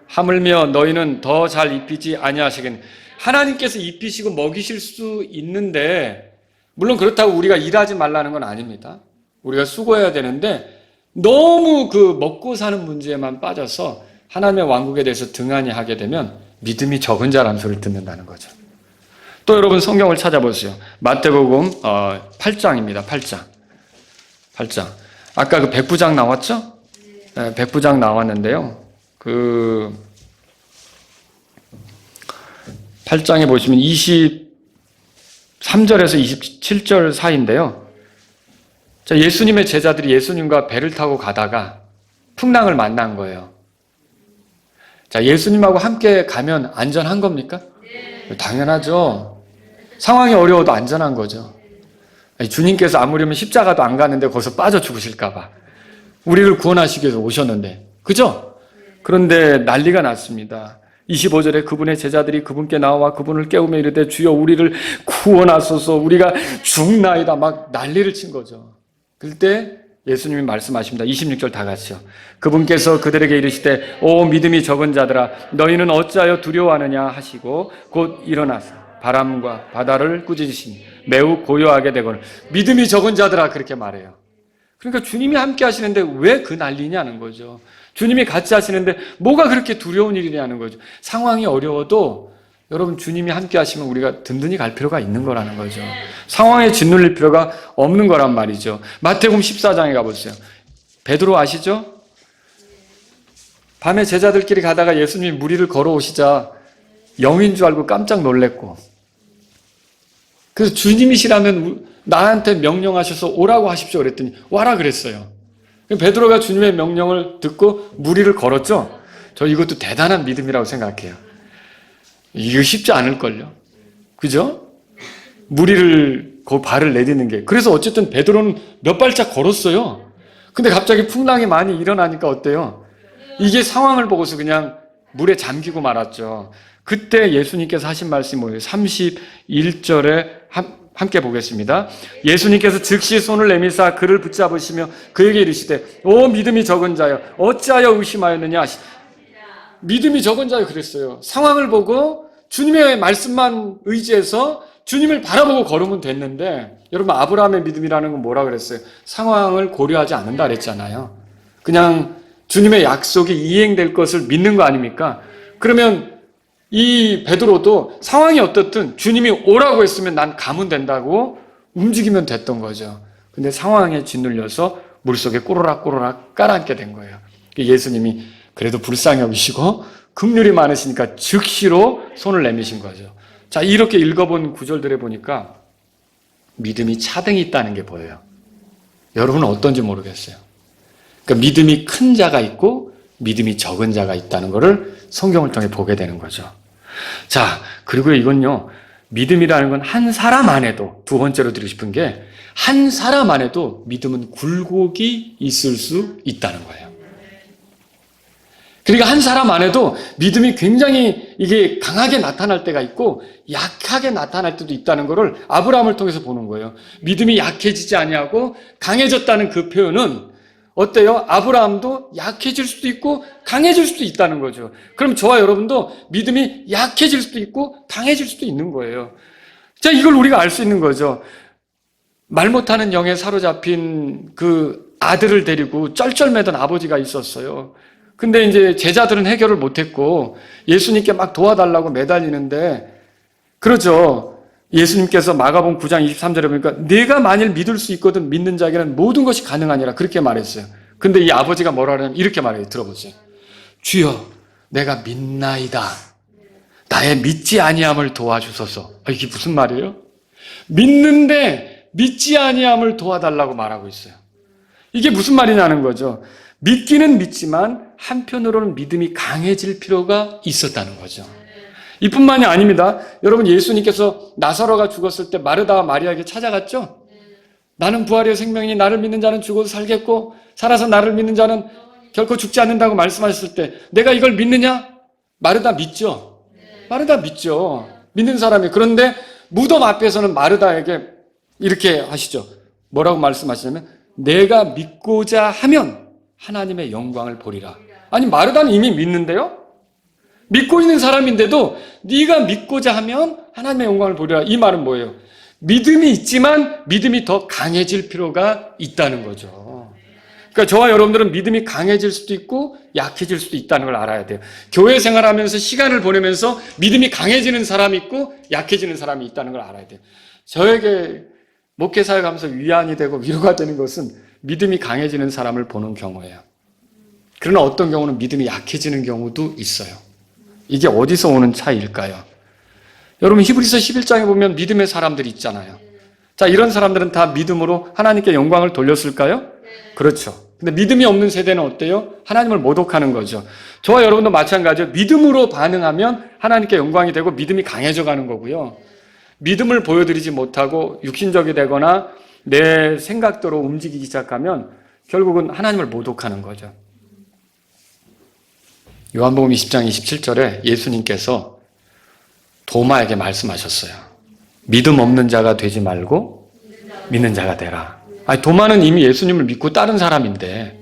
하물며 너희는 더 잘 입히지 아니하시겠니? 하나님께서 입히시고 먹이실 수 있는데 물론 그렇다고 우리가 일하지 말라는 건 아닙니다. 우리가 수고해야 되는데 너무 그 먹고 사는 문제에만 빠져서 하나님의 왕국에 대해서 등한히 하게 되면 믿음이 적은 자라는 소리를 듣는다는 거죠. 또 여러분 성경을 찾아보세요. 마태복음 8장입니다. 8장. 아까 그 백부장 나왔죠? 네, 백부장 나왔는데요. 그 8장에 보시면 23절에서 27절 사이인데요. 자, 예수님의 제자들이 예수님과 배를 타고 가다가 풍랑을 만난 거예요. 자, 예수님하고 함께 가면 안전한 겁니까? 네. 당연하죠. 상황이 어려워도 안전한 거죠. 주님께서 아무리면 십자가도 안 가는데 거기서 빠져 죽으실까 봐. 우리를 구원하시기 위해서 오셨는데. 그죠? 그런데 난리가 났습니다. 25절에 그분의 제자들이 그분께 나와 그분을 깨우며 이르되 주여 우리를 구원하소서 우리가 죽나이다 막 난리를 친 거죠. 그때 예수님이 말씀하십니다. 26절 다 같이요. 그분께서 그들에게 이르시되 오 믿음이 적은 자들아 너희는 어찌하여 두려워하느냐 하시고 곧 일어나서 바람과 바다를 꾸짖으시니 매우 고요하게 되거늘 믿음이 적은 자들아 그렇게 말해요. 그러니까 주님이 함께 하시는데 왜 그 난리냐는 거죠. 주님이 같이 하시는데 뭐가 그렇게 두려운 일이냐는 거죠. 상황이 어려워도 여러분 주님이 함께 하시면 우리가 든든히 갈 필요가 있는 거라는 거죠. 상황에 짓눌릴 필요가 없는 거란 말이죠. 마태복음 14장에 가보세요. 베드로 아시죠? 밤에 제자들끼리 가다가 예수님이 무리를 걸어오시자 영인 줄 알고 깜짝 놀랬고 그래서 주님이시라면 나한테 명령하셔서 오라고 하십시오 그랬더니 와라 그랬어요. 베드로가 주님의 명령을 듣고 무리를 걸었죠. 저 이것도 대단한 믿음이라고 생각해요. 이거 쉽지 않을걸요. 그죠? 무리를 그 발을 내딛는 게. 그래서 어쨌든 베드로는 몇 발짝 걸었어요. 근데 갑자기 풍랑이 많이 일어나니까 어때요? 이게 상황을 보고서 그냥 물에 잠기고 말았죠. 그때 예수님께서 하신 말씀이 뭐예요? 31절에 함께 보겠습니다. 예수님께서 즉시 손을 내미사 그를 붙잡으시며 그에게 이르시되 오 믿음이 적은 자여 어찌하여 의심하였느냐. 믿음이 적은 자여 그랬어요. 상황을 보고 주님의 말씀만 의지해서 주님을 바라보고 걸으면 됐는데, 여러분 아브라함의 믿음이라는 건 뭐라 그랬어요? 상황을 고려하지 않는다 그랬잖아요. 그냥 주님의 약속이 이행될 것을 믿는 거 아닙니까? 그러면 이 베드로도 상황이 어떻든 주님이 오라고 했으면 난 가면 된다고 움직이면 됐던 거죠. 근데 상황에 짓눌려서 물속에 꼬르락꼬르락 깔아앉게 된 거예요. 예수님이 그래도 불쌍히 여기시고 긍휼이 많으시니까 즉시로 손을 내미신 거죠. 자, 이렇게 읽어본 구절들에 보니까 믿음이 차등이 있다는 게 보여요. 여러분은 어떤지 모르겠어요. 그러니까 믿음이 큰 자가 있고 믿음이 적은 자가 있다는 것을 성경을 통해 보게 되는 거죠. 자, 그리고 이건요, 믿음이라는 건 한 사람 안에도, 두 번째로 드리고 싶은 게, 한 사람 안에도 믿음은 굴곡이 있을 수 있다는 거예요. 그러니까 한 사람 안에도 믿음이 굉장히 이게 강하게 나타날 때가 있고 약하게 나타날 때도 있다는 것을 아브라함을 통해서 보는 거예요. 믿음이 약해지지 아니하고 강해졌다는 그 표현은 어때요? 아브라함도 약해질 수도 있고 강해질 수도 있다는 거죠. 그럼 저와 여러분도 믿음이 약해질 수도 있고 강해질 수도 있는 거예요. 자, 이걸 우리가 알 수 있는 거죠. 말 못하는 영에 사로잡힌 그 아들을 데리고 쩔쩔매던 아버지가 있었어요. 근데 이제 제자들은 해결을 못했고 예수님께 막 도와달라고 매달리는데, 그러죠. 예수님께서 마가복음 9장 23절에 보니까 내가 만일 믿을 수 있거든 믿는 자에게는 모든 것이 가능하니라 그렇게 말했어요. 근데 이 아버지가 뭐라 하냐면 이렇게 말해요. 들어보세요. 주여 내가 믿나이다. 나의 믿지 아니함을 도와주소서. 이게 무슨 말이에요? 믿는데 믿지 아니함을 도와달라고 말하고 있어요. 이게 무슨 말이냐는 거죠. 믿기는 믿지만 한편으로는 믿음이 강해질 필요가 있었다는 거죠. 이뿐만이 아닙니다. 여러분 예수님께서 나사로가 죽었을 때 마르다와 마리아에게 찾아갔죠? 나는 부활의 생명이니 나를 믿는 자는 죽어도 살겠고 살아서 나를 믿는 자는 결코 죽지 않는다고 말씀하셨을 때 내가 이걸 믿느냐? 마르다 믿죠? 마르다 믿죠. 믿는 사람이. 그런데 무덤 앞에서는 마르다에게 이렇게 하시죠. 뭐라고 말씀하시냐면 내가 믿고자 하면 하나님의 영광을 보리라. 아니 마르다는 이미 믿는데요? 믿고 있는 사람인데도 네가 믿고자 하면 하나님의 영광을 보리라. 이 말은 뭐예요? 믿음이 있지만 믿음이 더 강해질 필요가 있다는 거죠. 그러니까 저와 여러분들은 믿음이 강해질 수도 있고 약해질 수도 있다는 걸 알아야 돼요. 교회 생활하면서 시간을 보내면서 믿음이 강해지는 사람이 있고 약해지는 사람이 있다는 걸 알아야 돼요. 저에게 목회사에 가면서 위안이 되고 위로가 되는 것은 믿음이 강해지는 사람을 보는 경우예요. 그러나 어떤 경우는 믿음이 약해지는 경우도 있어요. 이게 어디서 오는 차이일까요? 여러분 히브리서 11장에 보면 믿음의 사람들이 있잖아요. 자, 이런 사람들은 다 믿음으로 하나님께 영광을 돌렸을까요? 그렇죠. 근데 믿음이 없는 세대는 어때요? 하나님을 모독하는 거죠. 저와 여러분도 마찬가지예요. 믿음으로 반응하면 하나님께 영광이 되고 믿음이 강해져 가는 거고요. 믿음을 보여드리지 못하고 육신적이 되거나 내 생각대로 움직이기 시작하면 결국은 하나님을 모독하는 거죠. 요한복음 20장 27절에 예수님께서 도마에게 말씀하셨어요. 믿음 없는 자가 되지 말고 믿는 자가 되라. 아니, 도마는 이미 예수님을 믿고 따른 사람인데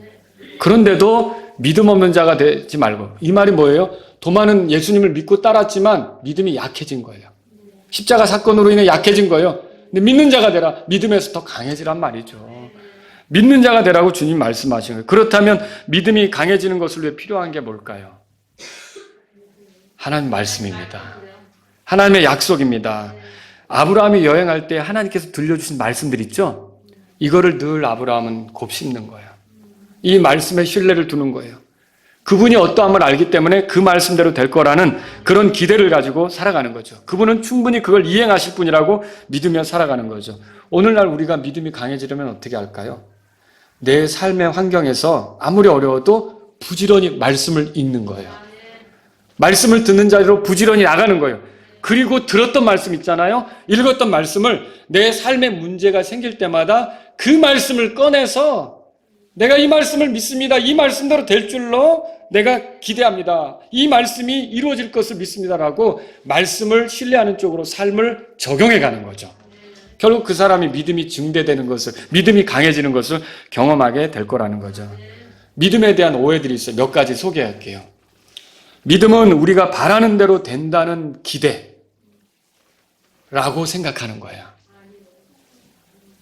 그런데도 믿음 없는 자가 되지 말고, 이 말이 뭐예요? 도마는 예수님을 믿고 따랐지만 믿음이 약해진 거예요. 십자가 사건으로 인해 약해진 거예요. 근데 믿는 자가 되라. 믿음에서 더 강해지란 말이죠. 믿는 자가 되라고 주님 말씀하신 거예요. 그렇다면 믿음이 강해지는 것을 위해 필요한 게 뭘까요? 하나님 말씀입니다. 하나님의 약속입니다. 아브라함이 여행할 때 하나님께서 들려주신 말씀들 있죠? 이거를 늘 아브라함은 곱씹는 거예요. 이 말씀에 신뢰를 두는 거예요. 그분이 어떠함을 알기 때문에 그 말씀대로 될 거라는 그런 기대를 가지고 살아가는 거죠. 그분은 충분히 그걸 이행하실 분이라고 믿으며 살아가는 거죠. 오늘날 우리가 믿음이 강해지려면 어떻게 할까요? 내 삶의 환경에서 아무리 어려워도 부지런히 말씀을 읽는 거예요. 말씀을 듣는 자리로 부지런히 나가는 거예요. 그리고 들었던 말씀 있잖아요. 읽었던 말씀을 내 삶에 문제가 생길 때마다 그 말씀을 꺼내서 내가 이 말씀을 믿습니다. 이 말씀대로 될 줄로 내가 기대합니다. 이 말씀이 이루어질 것을 믿습니다라고 말씀을 신뢰하는 쪽으로 삶을 적용해 가는 거죠. 결국 그 사람이 믿음이 증대되는 것을, 믿음이 강해지는 것을 경험하게 될 거라는 거죠. 믿음에 대한 오해들이 있어요. 몇 가지 소개할게요. 믿음은 우리가 바라는 대로 된다는 기대라고 생각하는 거예요.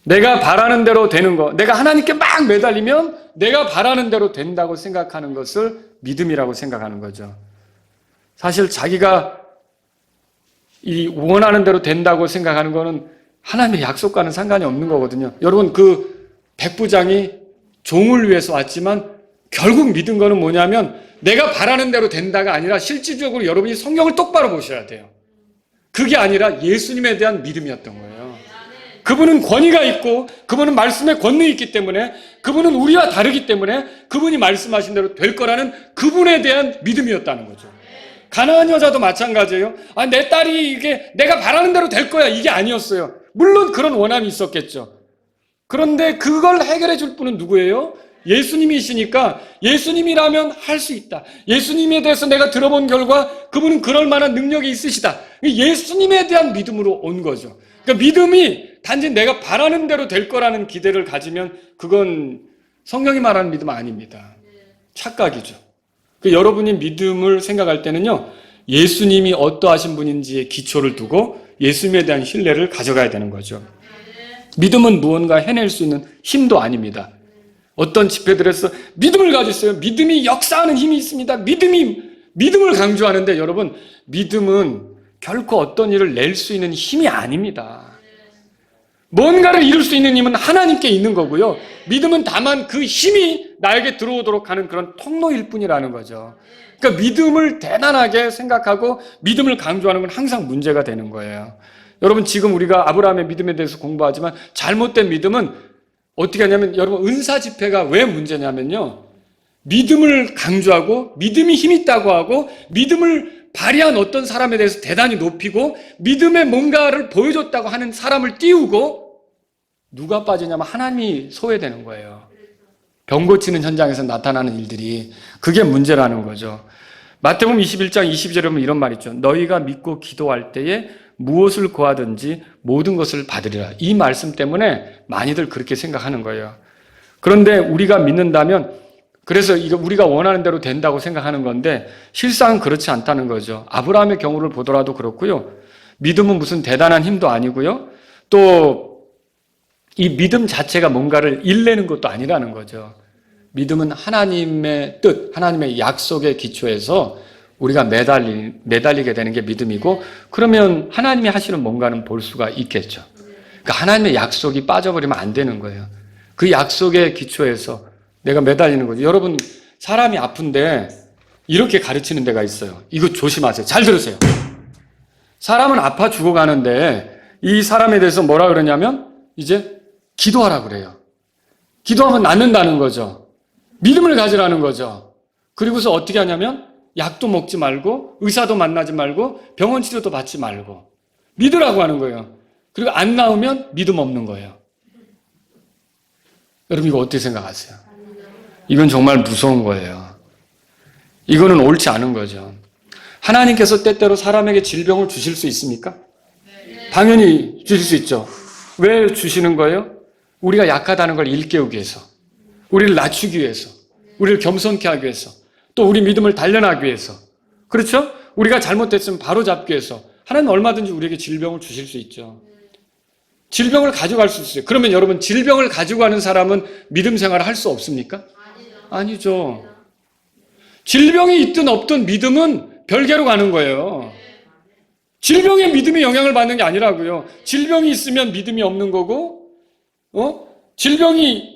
내가 바라는 대로 되는 거, 내가 하나님께 막 매달리면 내가 바라는 대로 된다고 생각하는 것을 믿음이라고 생각하는 거죠. 사실 자기가 이 원하는 대로 된다고 생각하는 거는 하나님의 약속과는 상관이 없는 거거든요. 여러분, 그 백부장이 종을 위해서 왔지만 결국 믿은 거는 뭐냐면 내가 바라는 대로 된다가 아니라 실질적으로 여러분이 성경을 똑바로 보셔야 돼요. 그게 아니라 예수님에 대한 믿음이었던 거예요. 그분은 권위가 있고 그분은 말씀에 권능이 있기 때문에 그분은 우리와 다르기 때문에 그분이 말씀하신 대로 될 거라는 그분에 대한 믿음이었다는 거죠. 가나안 여자도 마찬가지예요. 내 딸이 이게 내가 바라는 대로 될 거야, 이게 아니었어요. 물론 그런 원함이 있었겠죠. 그런데 그걸 해결해 줄 분은 누구예요? 예수님이시니까 예수님이라면 할 수 있다. 예수님에 대해서 내가 들어본 결과 그분은 그럴 만한 능력이 있으시다. 예수님에 대한 믿음으로 온 거죠. 그러니까 믿음이 단지 내가 바라는 대로 될 거라는 기대를 가지면 그건 성경이 말하는 믿음 아닙니다. 착각이죠. 여러분이 믿음을 생각할 때는요, 예수님이 어떠하신 분인지에 기초를 두고 예수님에 대한 신뢰를 가져가야 되는 거죠. 믿음은 무언가 해낼 수 있는 힘도 아닙니다. 어떤 집회들에서 믿음을 가지세요. 믿음이 역사하는 힘이 있습니다. 믿음을 강조하는데 여러분, 믿음은 결코 어떤 일을 낼 수 있는 힘이 아닙니다. 뭔가를 이룰 수 있는 힘은 하나님께 있는 거고요. 믿음은 다만 그 힘이 나에게 들어오도록 하는 그런 통로일 뿐이라는 거죠. 그러니까 믿음을 대단하게 생각하고 믿음을 강조하는 건 항상 문제가 되는 거예요. 여러분, 지금 우리가 아브라함의 믿음에 대해서 공부하지만 잘못된 믿음은 어떻게 하냐면, 여러분, 은사 집회가 왜 문제냐면요, 믿음을 강조하고 믿음이 힘 있다고 하고 믿음을 발휘한 어떤 사람에 대해서 대단히 높이고 믿음의 뭔가를 보여줬다고 하는 사람을 띄우고 누가 빠지냐면 하나님이 소외되는 거예요. 병 고치는 현장에서 나타나는 일들이, 그게 문제라는 거죠. 마태복음 21장 22절에 보면 이런 말이 있죠. 너희가 믿고 기도할 때에 무엇을 구하든지 모든 것을 받으리라. 이 말씀 때문에 많이들 그렇게 생각하는 거예요. 그런데 우리가 믿는다면, 그래서 이거 우리가 원하는 대로 된다고 생각하는 건데 실상은 그렇지 않다는 거죠. 아브라함의 경우를 보더라도 그렇고요. 믿음은 무슨 대단한 힘도 아니고요. 또 이 믿음 자체가 뭔가를 일내는 것도 아니라는 거죠. 믿음은 하나님의 뜻, 하나님의 약속의 기초에서 우리가 매달리게 되는 게 믿음이고, 그러면 하나님이 하시는 뭔가는 볼 수가 있겠죠. 그러니까 하나님의 약속이 빠져버리면 안 되는 거예요. 그 약속의 기초에서 내가 매달리는 거죠. 여러분, 사람이 아픈데 이렇게 가르치는 데가 있어요. 이거 조심하세요. 잘 들으세요. 사람은 아파 죽어가는데 이 사람에 대해서 뭐라 그러냐면 이제 기도하라 그래요. 기도하면 낫는다는 거죠. 믿음을 가지라는 거죠. 그리고서 어떻게 하냐면 약도 먹지 말고 의사도 만나지 말고 병원 치료도 받지 말고 믿으라고 하는 거예요. 그리고 안 나으면 믿음 없는 거예요. 여러분, 이거 어떻게 생각하세요? 이건 정말 무서운 거예요. 이거는 옳지 않은 거죠. 하나님께서 때때로 사람에게 질병을 주실 수 있습니까? 당연히 주실 수 있죠. 왜 주시는 거예요? 우리가 약하다는 걸 일깨우기 위해서, 우리를 낮추기 위해서, 우리를 겸손케 하기 위해서, 또 우리 믿음을 단련하기 위해서, 그렇죠? 우리가 잘못됐으면 바로잡기 위해서 하나님은 얼마든지 우리에게 질병을 주실 수 있죠. 질병을 가져갈 수 있어요. 그러면 여러분, 질병을 가지고 가는 사람은 믿음 생활을 할 수 없습니까? 아니죠. 질병이 있든 없든 믿음은 별개로 가는 거예요. 질병에 믿음이 영향을 받는 게 아니라고요. 질병이 있으면 믿음이 없는 거고, 질병이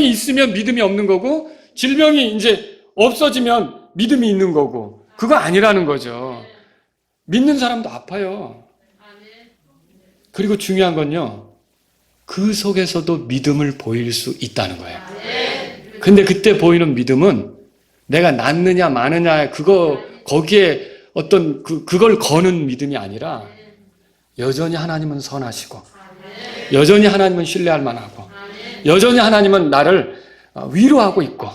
있으면 믿음이 없는 거고, 질병이 이제 없어지면 믿음이 있는 거고, 그거 아니라는 거죠. 믿는 사람도 아파요. 그리고 중요한 건요, 그 속에서도 믿음을 보일 수 있다는 거예요. 근데 그때 보이는 믿음은 내가 낫느냐 마느냐 거기에 어떤 그걸 거는 믿음이 아니라 여전히 하나님은 선하시고, 여전히 하나님은 신뢰할 만하고, 여전히 하나님은 나를 위로하고 있고,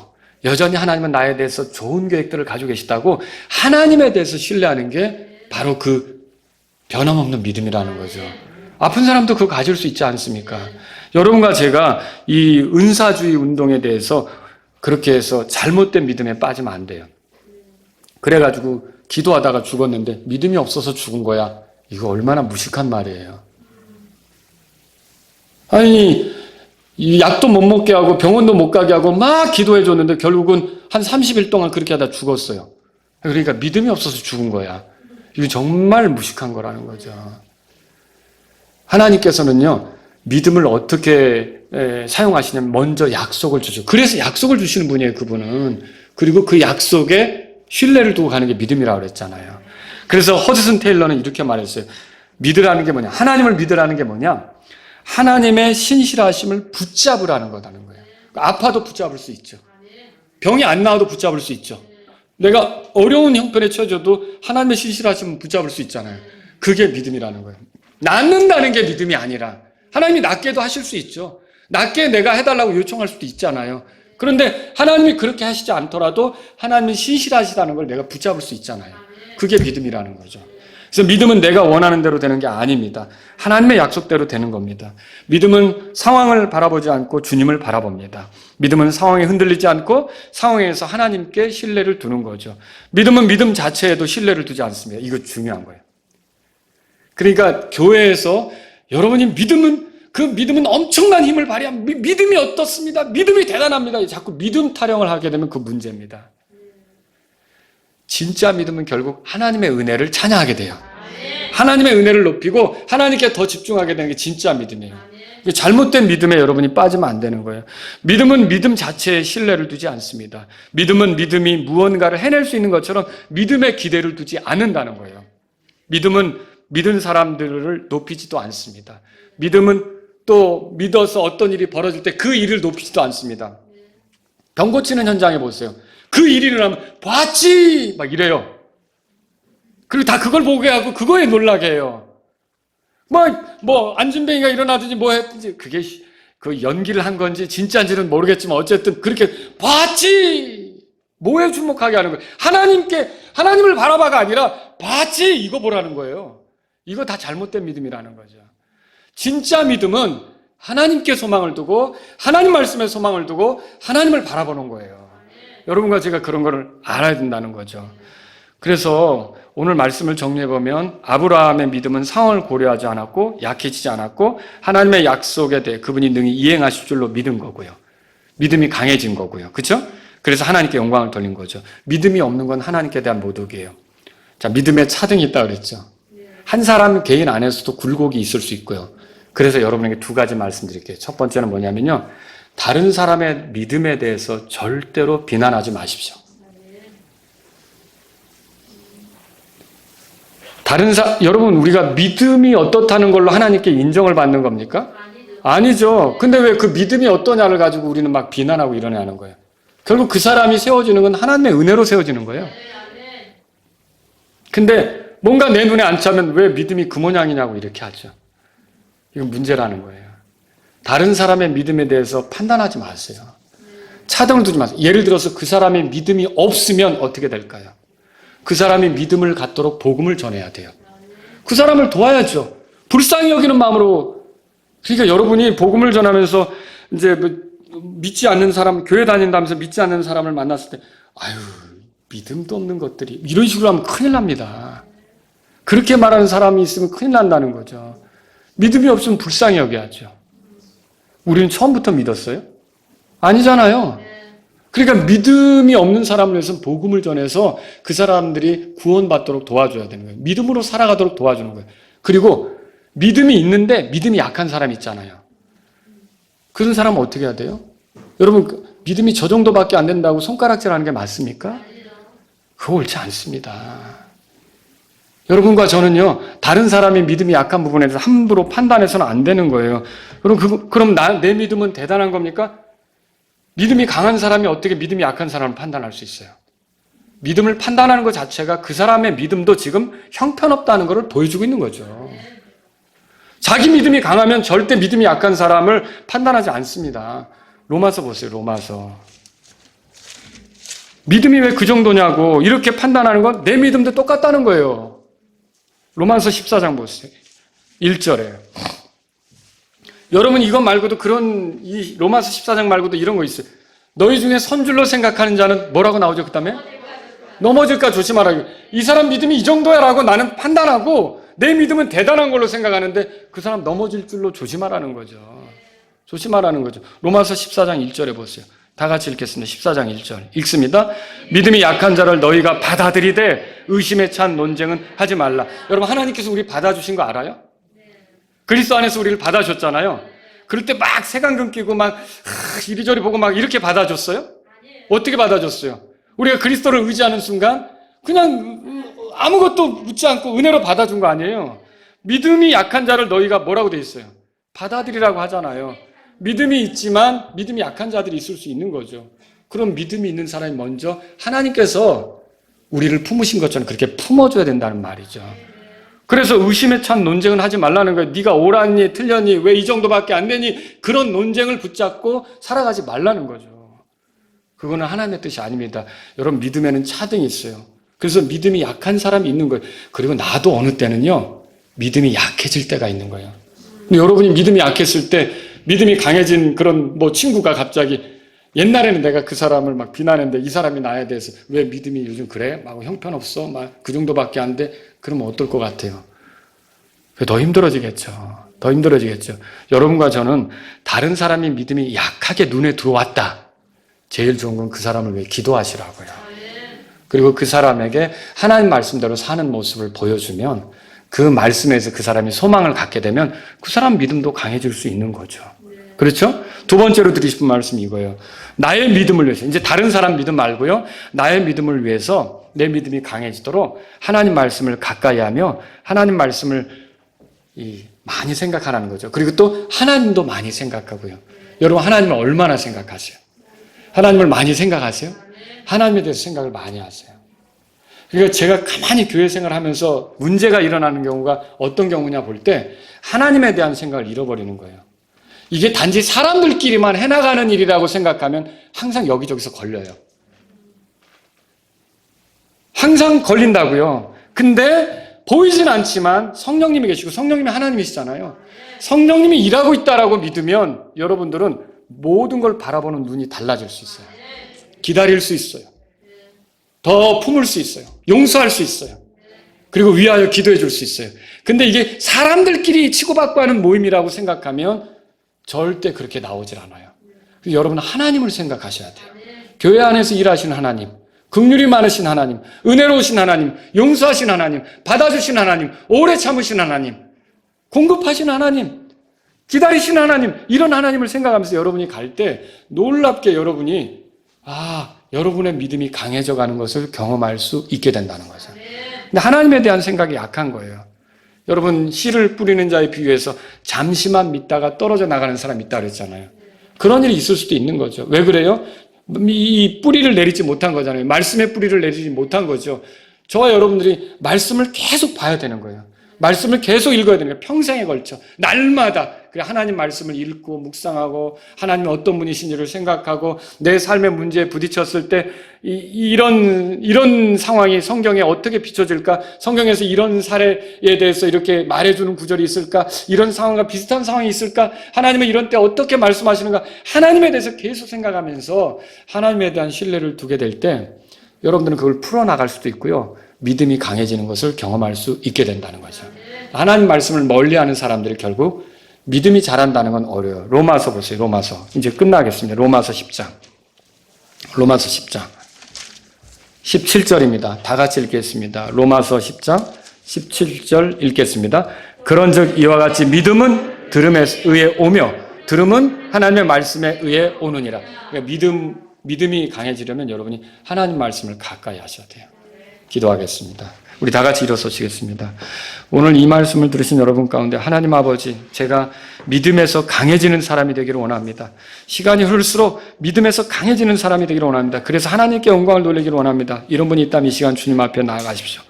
여전히 하나님은 나에 대해서 좋은 계획들을 가지고 계시다고 하나님에 대해서 신뢰하는 게 바로 그 변함없는 믿음이라는 거죠. 아픈 사람도 그거 가질 수 있지 않습니까? 여러분과 제가 이 은사주의 운동에 대해서 그렇게 해서 잘못된 믿음에 빠지면 안 돼요. 그래가지고 기도하다가 죽었는데 믿음이 없어서 죽은 거야. 이거 얼마나 무식한 말이에요. 아니, 이 약도 못 먹게 하고 병원도 못 가게 하고 막 기도해 줬는데 결국은 한 30일 동안 그렇게 하다 죽었어요. 그러니까 믿음이 없어서 죽은 거야. 이거 정말 무식한 거라는 거죠. 하나님께서는요, 믿음을 어떻게 사용하시냐면 먼저 약속을 주죠. 그래서 약속을 주시는 분이에요, 그분은. 그리고 그 약속에 신뢰를 두고 가는 게 믿음이라고 그랬잖아요. 그래서 허드슨 테일러는 이렇게 말했어요. 믿으라는 게 뭐냐? 하나님을 믿으라는 게 뭐냐? 하나님의 신실하심을 붙잡으라는 거라는 거예요. 아파도 붙잡을 수 있죠. 병이 안 나와도 붙잡을 수 있죠. 내가 어려운 형편에 처해져도 하나님의 신실하심을 붙잡을 수 있잖아요. 그게 믿음이라는 거예요. 낫는다는 게 믿음이 아니라 하나님이 낫게도 하실 수 있죠. 낫게 내가 해달라고 요청할 수도 있잖아요. 그런데 하나님이 그렇게 하시지 않더라도 하나님이 신실하시다는 걸 내가 붙잡을 수 있잖아요. 그게 믿음이라는 거죠. 그래서 믿음은 내가 원하는 대로 되는 게 아닙니다. 하나님의 약속대로 되는 겁니다. 믿음은 상황을 바라보지 않고 주님을 바라봅니다. 믿음은 상황에 흔들리지 않고 상황에서 하나님께 신뢰를 두는 거죠. 믿음은 믿음 자체에도 신뢰를 두지 않습니다. 이거 중요한 거예요. 그러니까 교회에서 여러분이 그 믿음은 엄청난 힘을 발휘합니다. 믿음이 어떻습니다. 믿음이 대단합니다. 자꾸 믿음 타령을 하게 되면 그 문제입니다. 진짜 믿음은 결국 하나님의 은혜를 찬양하게 돼요. 하나님의 은혜를 높이고 하나님께 더 집중하게 되는 게 진짜 믿음이에요. 잘못된 믿음에 여러분이 빠지면 안 되는 거예요. 믿음은 믿음 자체에 신뢰를 두지 않습니다. 믿음은 믿음이 무언가를 해낼 수 있는 것처럼 믿음에 기대를 두지 않는다는 거예요. 믿음은 믿은 사람들을 높이지도 않습니다. 믿음은 또 믿어서 어떤 일이 벌어질 때 그 일을 높이지도 않습니다. 병 고치는 현장에 보세요. 그 일이 일어나면 봤지! 막 이래요. 그리고 다 그걸 보게 하고 그거에 놀라게 해요. 안진뱅이가 일어나든지 뭐 했든지 그게 그 연기를 한 건지 진짜인지는 모르겠지만 어쨌든 그렇게 봤지! 뭐에 주목하게 하는 거예요? 하나님을 바라봐가 아니라 봤지! 이거 보라는 거예요. 이거 다 잘못된 믿음이라는 거죠. 진짜 믿음은 하나님께 소망을 두고 하나님 말씀에 소망을 두고 하나님을 바라보는 거예요. 여러분과 제가 그런 거를 알아야 된다는 거죠. 그래서 오늘 말씀을 정리해보면 아브라함의 믿음은 상황을 고려하지 않았고 약해지지 않았고 하나님의 약속에 대해 그분이 능히 이행하실 줄로 믿은 거고요. 믿음이 강해진 거고요. 그렇죠? 그래서 하나님께 영광을 돌린 거죠. 믿음이 없는 건 하나님께 대한 모독이에요. 자, 믿음에 차등이 있다고 그랬죠. 한 사람 개인 안에서도 굴곡이 있을 수 있고요. 그래서 여러분에게 두 가지 말씀드릴게요. 첫 번째는 뭐냐면요. 다른 사람의 믿음에 대해서 절대로 비난하지 마십시오. 여러분, 우리가 믿음이 어떻다는 걸로 하나님께 인정을 받는 겁니까? 아니죠. 근데 왜 그 믿음이 어떠냐를 가지고 우리는 막 비난하고 이러냐는 거예요. 결국 그 사람이 세워지는 건 하나님의 은혜로 세워지는 거예요. 근데 뭔가 내 눈에 안 차면 왜 믿음이 그 모양이냐고 이렇게 하죠. 이건 문제라는 거예요. 다른 사람의 믿음에 대해서 판단하지 마세요. 차등을 두지 마세요. 예를 들어서 그 사람의 믿음이 없으면 어떻게 될까요? 그 사람이 믿음을 갖도록 복음을 전해야 돼요. 그 사람을 도와야죠. 불쌍히 여기는 마음으로. 그러니까 여러분이 복음을 전하면서 이제 믿지 않는 사람, 교회 다닌다면서 믿지 않는 사람을 만났을 때, 믿음도 없는 것들이 이런 식으로 하면 큰일 납니다. 그렇게 말하는 사람이 있으면 큰일 난다는 거죠. 믿음이 없으면 불쌍히 여겨야죠. 우리는 처음부터 믿었어요? 아니잖아요. 그러니까 믿음이 없는 사람을 위해서 복음을 전해서 그 사람들이 구원받도록 도와줘야 되는 거예요. 믿음으로 살아가도록 도와주는 거예요. 그리고 믿음이 있는데 믿음이 약한 사람 있잖아요. 그런 사람은 어떻게 해야 돼요? 여러분, 믿음이 저 정도밖에 안 된다고 손가락질하는 게 맞습니까? 그거 옳지 않습니다. 여러분과 저는요, 다른 사람의 믿음이 약한 부분에 대해서 함부로 판단해서는 안 되는 거예요. 그럼 내 믿음은 대단한 겁니까? 믿음이 강한 사람이 어떻게 믿음이 약한 사람을 판단할 수 있어요? 믿음을 판단하는 것 자체가 그 사람의 믿음도 지금 형편없다는 것을 보여주고 있는 거죠. 자기 믿음이 강하면 절대 믿음이 약한 사람을 판단하지 않습니다. 로마서 보세요, 로마서. 믿음이 왜 그 정도냐고 이렇게 판단하는 건 내 믿음도 똑같다는 거예요. 로마서 14장 보세요. 1절에. 여러분 이것 말고도 이 로마서 14장 말고도 이런 거 있어요. 너희 중에 선줄로 생각하는 자는 뭐라고 나오죠? 그 다음에? 넘어질까 조심하라. 이 사람 믿음이 이 정도야 라고 나는 판단하고 내 믿음은 대단한 걸로 생각하는데 그 사람 넘어질 줄로 조심하라는 거죠. 조심하라는 거죠. 로마서 14장 1절에 보세요. 다 같이 읽겠습니다. 14장 1절 읽습니다. 믿음이 약한 자를 너희가 받아들이되 의심에 찬 논쟁은 하지 말라. 여러분 하나님께서 우리 받아주신 거 알아요? 그리스도 안에서 우리를 받아줬잖아요. 그럴 때 막 색안경 끼고 막 이리저리 보고 막 이렇게 받아줬어요? 어떻게 받아줬어요? 우리가 그리스도를 의지하는 순간 그냥 아무것도 묻지 않고 은혜로 받아준 거 아니에요. 믿음이 약한 자를 너희가 뭐라고 돼 있어요? 받아들이라고 하잖아요. 믿음이 있지만 믿음이 약한 자들이 있을 수 있는 거죠. 그럼 믿음이 있는 사람이 먼저 하나님께서 우리를 품으신 것처럼 그렇게 품어줘야 된다는 말이죠. 그래서 의심에 찬 논쟁은 하지 말라는 거예요. 네가 옳았니 틀렸니 왜 이 정도밖에 안 되니 그런 논쟁을 붙잡고 살아가지 말라는 거죠. 그거는 하나님의 뜻이 아닙니다. 여러분 믿음에는 차등이 있어요. 그래서 믿음이 약한 사람이 있는 거예요. 그리고 나도 어느 때는요 믿음이 약해질 때가 있는 거예요. 근데 여러분이 믿음이 약했을 때 믿음이 강해진 그런 친구가 갑자기 옛날에는 내가 그 사람을 막 비난했는데 이 사람이 나에 대해서 왜 믿음이 요즘 그래? 막 형편없어? 막 그 정도밖에 안 돼? 그러면 어떨 것 같아요? 더 힘들어지겠죠. 더 힘들어지겠죠. 여러분과 저는 다른 사람이 믿음이 약하게 눈에 들어왔다. 제일 좋은 건 그 사람을 위해 기도하시라고요. 그리고 그 사람에게 하나님 말씀대로 사는 모습을 보여주면 그 말씀에서 그 사람이 소망을 갖게 되면 그 사람 믿음도 강해질 수 있는 거죠. 그렇죠? 두 번째로 드리고 싶은 말씀이 이거예요. 나의 믿음을 위해서, 이제 다른 사람 믿음 말고요. 나의 믿음을 위해서 내 믿음이 강해지도록 하나님 말씀을 가까이 하며 하나님 말씀을 많이 생각하라는 거죠. 그리고 또 하나님도 많이 생각하고요. 여러분 하나님을 얼마나 생각하세요? 하나님을 많이 생각하세요? 하나님에 대해서 생각을 많이 하세요. 그러니까 제가 가만히 교회 생활하면서 문제가 일어나는 경우가 어떤 경우냐 볼 때 하나님에 대한 생각을 잃어버리는 거예요. 이게 단지 사람들끼리만 해나가는 일이라고 생각하면 항상 여기저기서 걸려요. 항상 걸린다고요. 근데 보이진 않지만 성령님이 계시고 성령님이 하나님이시잖아요. 성령님이 일하고 있다라고 믿으면 여러분들은 모든 걸 바라보는 눈이 달라질 수 있어요. 기다릴 수 있어요. 더 품을 수 있어요. 용서할 수 있어요. 그리고 위하여 기도해 줄 수 있어요. 근데 이게 사람들끼리 치고받고 하는 모임이라고 생각하면 절대 그렇게 나오질 않아요. 여러분은 하나님을 생각하셔야 돼요. 교회 안에서 일하시는 하나님, 긍휼이 많으신 하나님, 은혜로우신 하나님, 용서하신 하나님, 받아주신 하나님, 오래 참으신 하나님, 공급하신 하나님, 기다리신 하나님, 이런 하나님을 생각하면서 여러분이 갈 때 놀랍게 여러분이 여러분의 믿음이 강해져 가는 것을 경험할 수 있게 된다는 거죠. 근데 하나님에 대한 생각이 약한 거예요. 여러분 씨를 뿌리는 자에 비유해서 잠시만 믿다가 떨어져 나가는 사람이 있다 그랬잖아요. 그런 일이 있을 수도 있는 거죠. 왜 그래요? 이 뿌리를 내리지 못한 거잖아요. 말씀의 뿌리를 내리지 못한 거죠. 저와 여러분들이 말씀을 계속 봐야 되는 거예요. 말씀을 계속 읽어야 되는 거예요. 평생에 걸쳐 날마다 하나님 말씀을 읽고 묵상하고 하나님이 어떤 분이신지를 생각하고 내 삶의 문제에 부딪혔을 때 이런 상황이 성경에 어떻게 비춰질까? 성경에서 이런 사례에 대해서 이렇게 말해주는 구절이 있을까? 이런 상황과 비슷한 상황이 있을까? 하나님은 이런 때 어떻게 말씀하시는가? 하나님에 대해서 계속 생각하면서 하나님에 대한 신뢰를 두게 될 때 여러분들은 그걸 풀어나갈 수도 있고요. 믿음이 강해지는 것을 경험할 수 있게 된다는 거죠. 하나님 말씀을 멀리하는 사람들이 결국 믿음이 자란다는 건 어려워요. 로마서 보세요. 로마서. 이제 끝나겠습니다. 로마서 10장. 로마서 10장. 17절입니다. 다 같이 읽겠습니다. 로마서 10장 17절 읽겠습니다. 그런즉 이와 같이 믿음은 들음에 의해 오며 들음은 하나님의 말씀에 의해 오느니라. 그러니까 믿음이 강해지려면 여러분이 하나님 말씀을 가까이 하셔야 돼요. 기도하겠습니다. 우리 다 같이 일어서시겠습니다. 오늘 이 말씀을 들으신 여러분 가운데 하나님 아버지, 제가 믿음에서 강해지는 사람이 되기를 원합니다. 시간이 흐를수록 믿음에서 강해지는 사람이 되기를 원합니다. 그래서 하나님께 영광을 돌리기를 원합니다. 이런 분이 있다면 이 시간 주님 앞에 나아가십시오.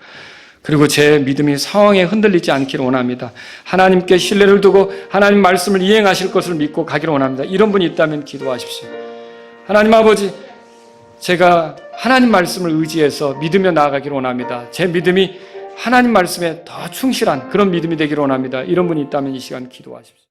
그리고 제 믿음이 상황에 흔들리지 않기를 원합니다. 하나님께 신뢰를 두고 하나님 말씀을 이행하실 것을 믿고 가기를 원합니다. 이런 분이 있다면 기도하십시오. 하나님 아버지, 제가 하나님 말씀을 의지해서 믿으며 나아가기를 원합니다. 제 믿음이 하나님 말씀에 더 충실한 그런 믿음이 되기를 원합니다. 이런 분이 있다면 이 시간 기도하십시오.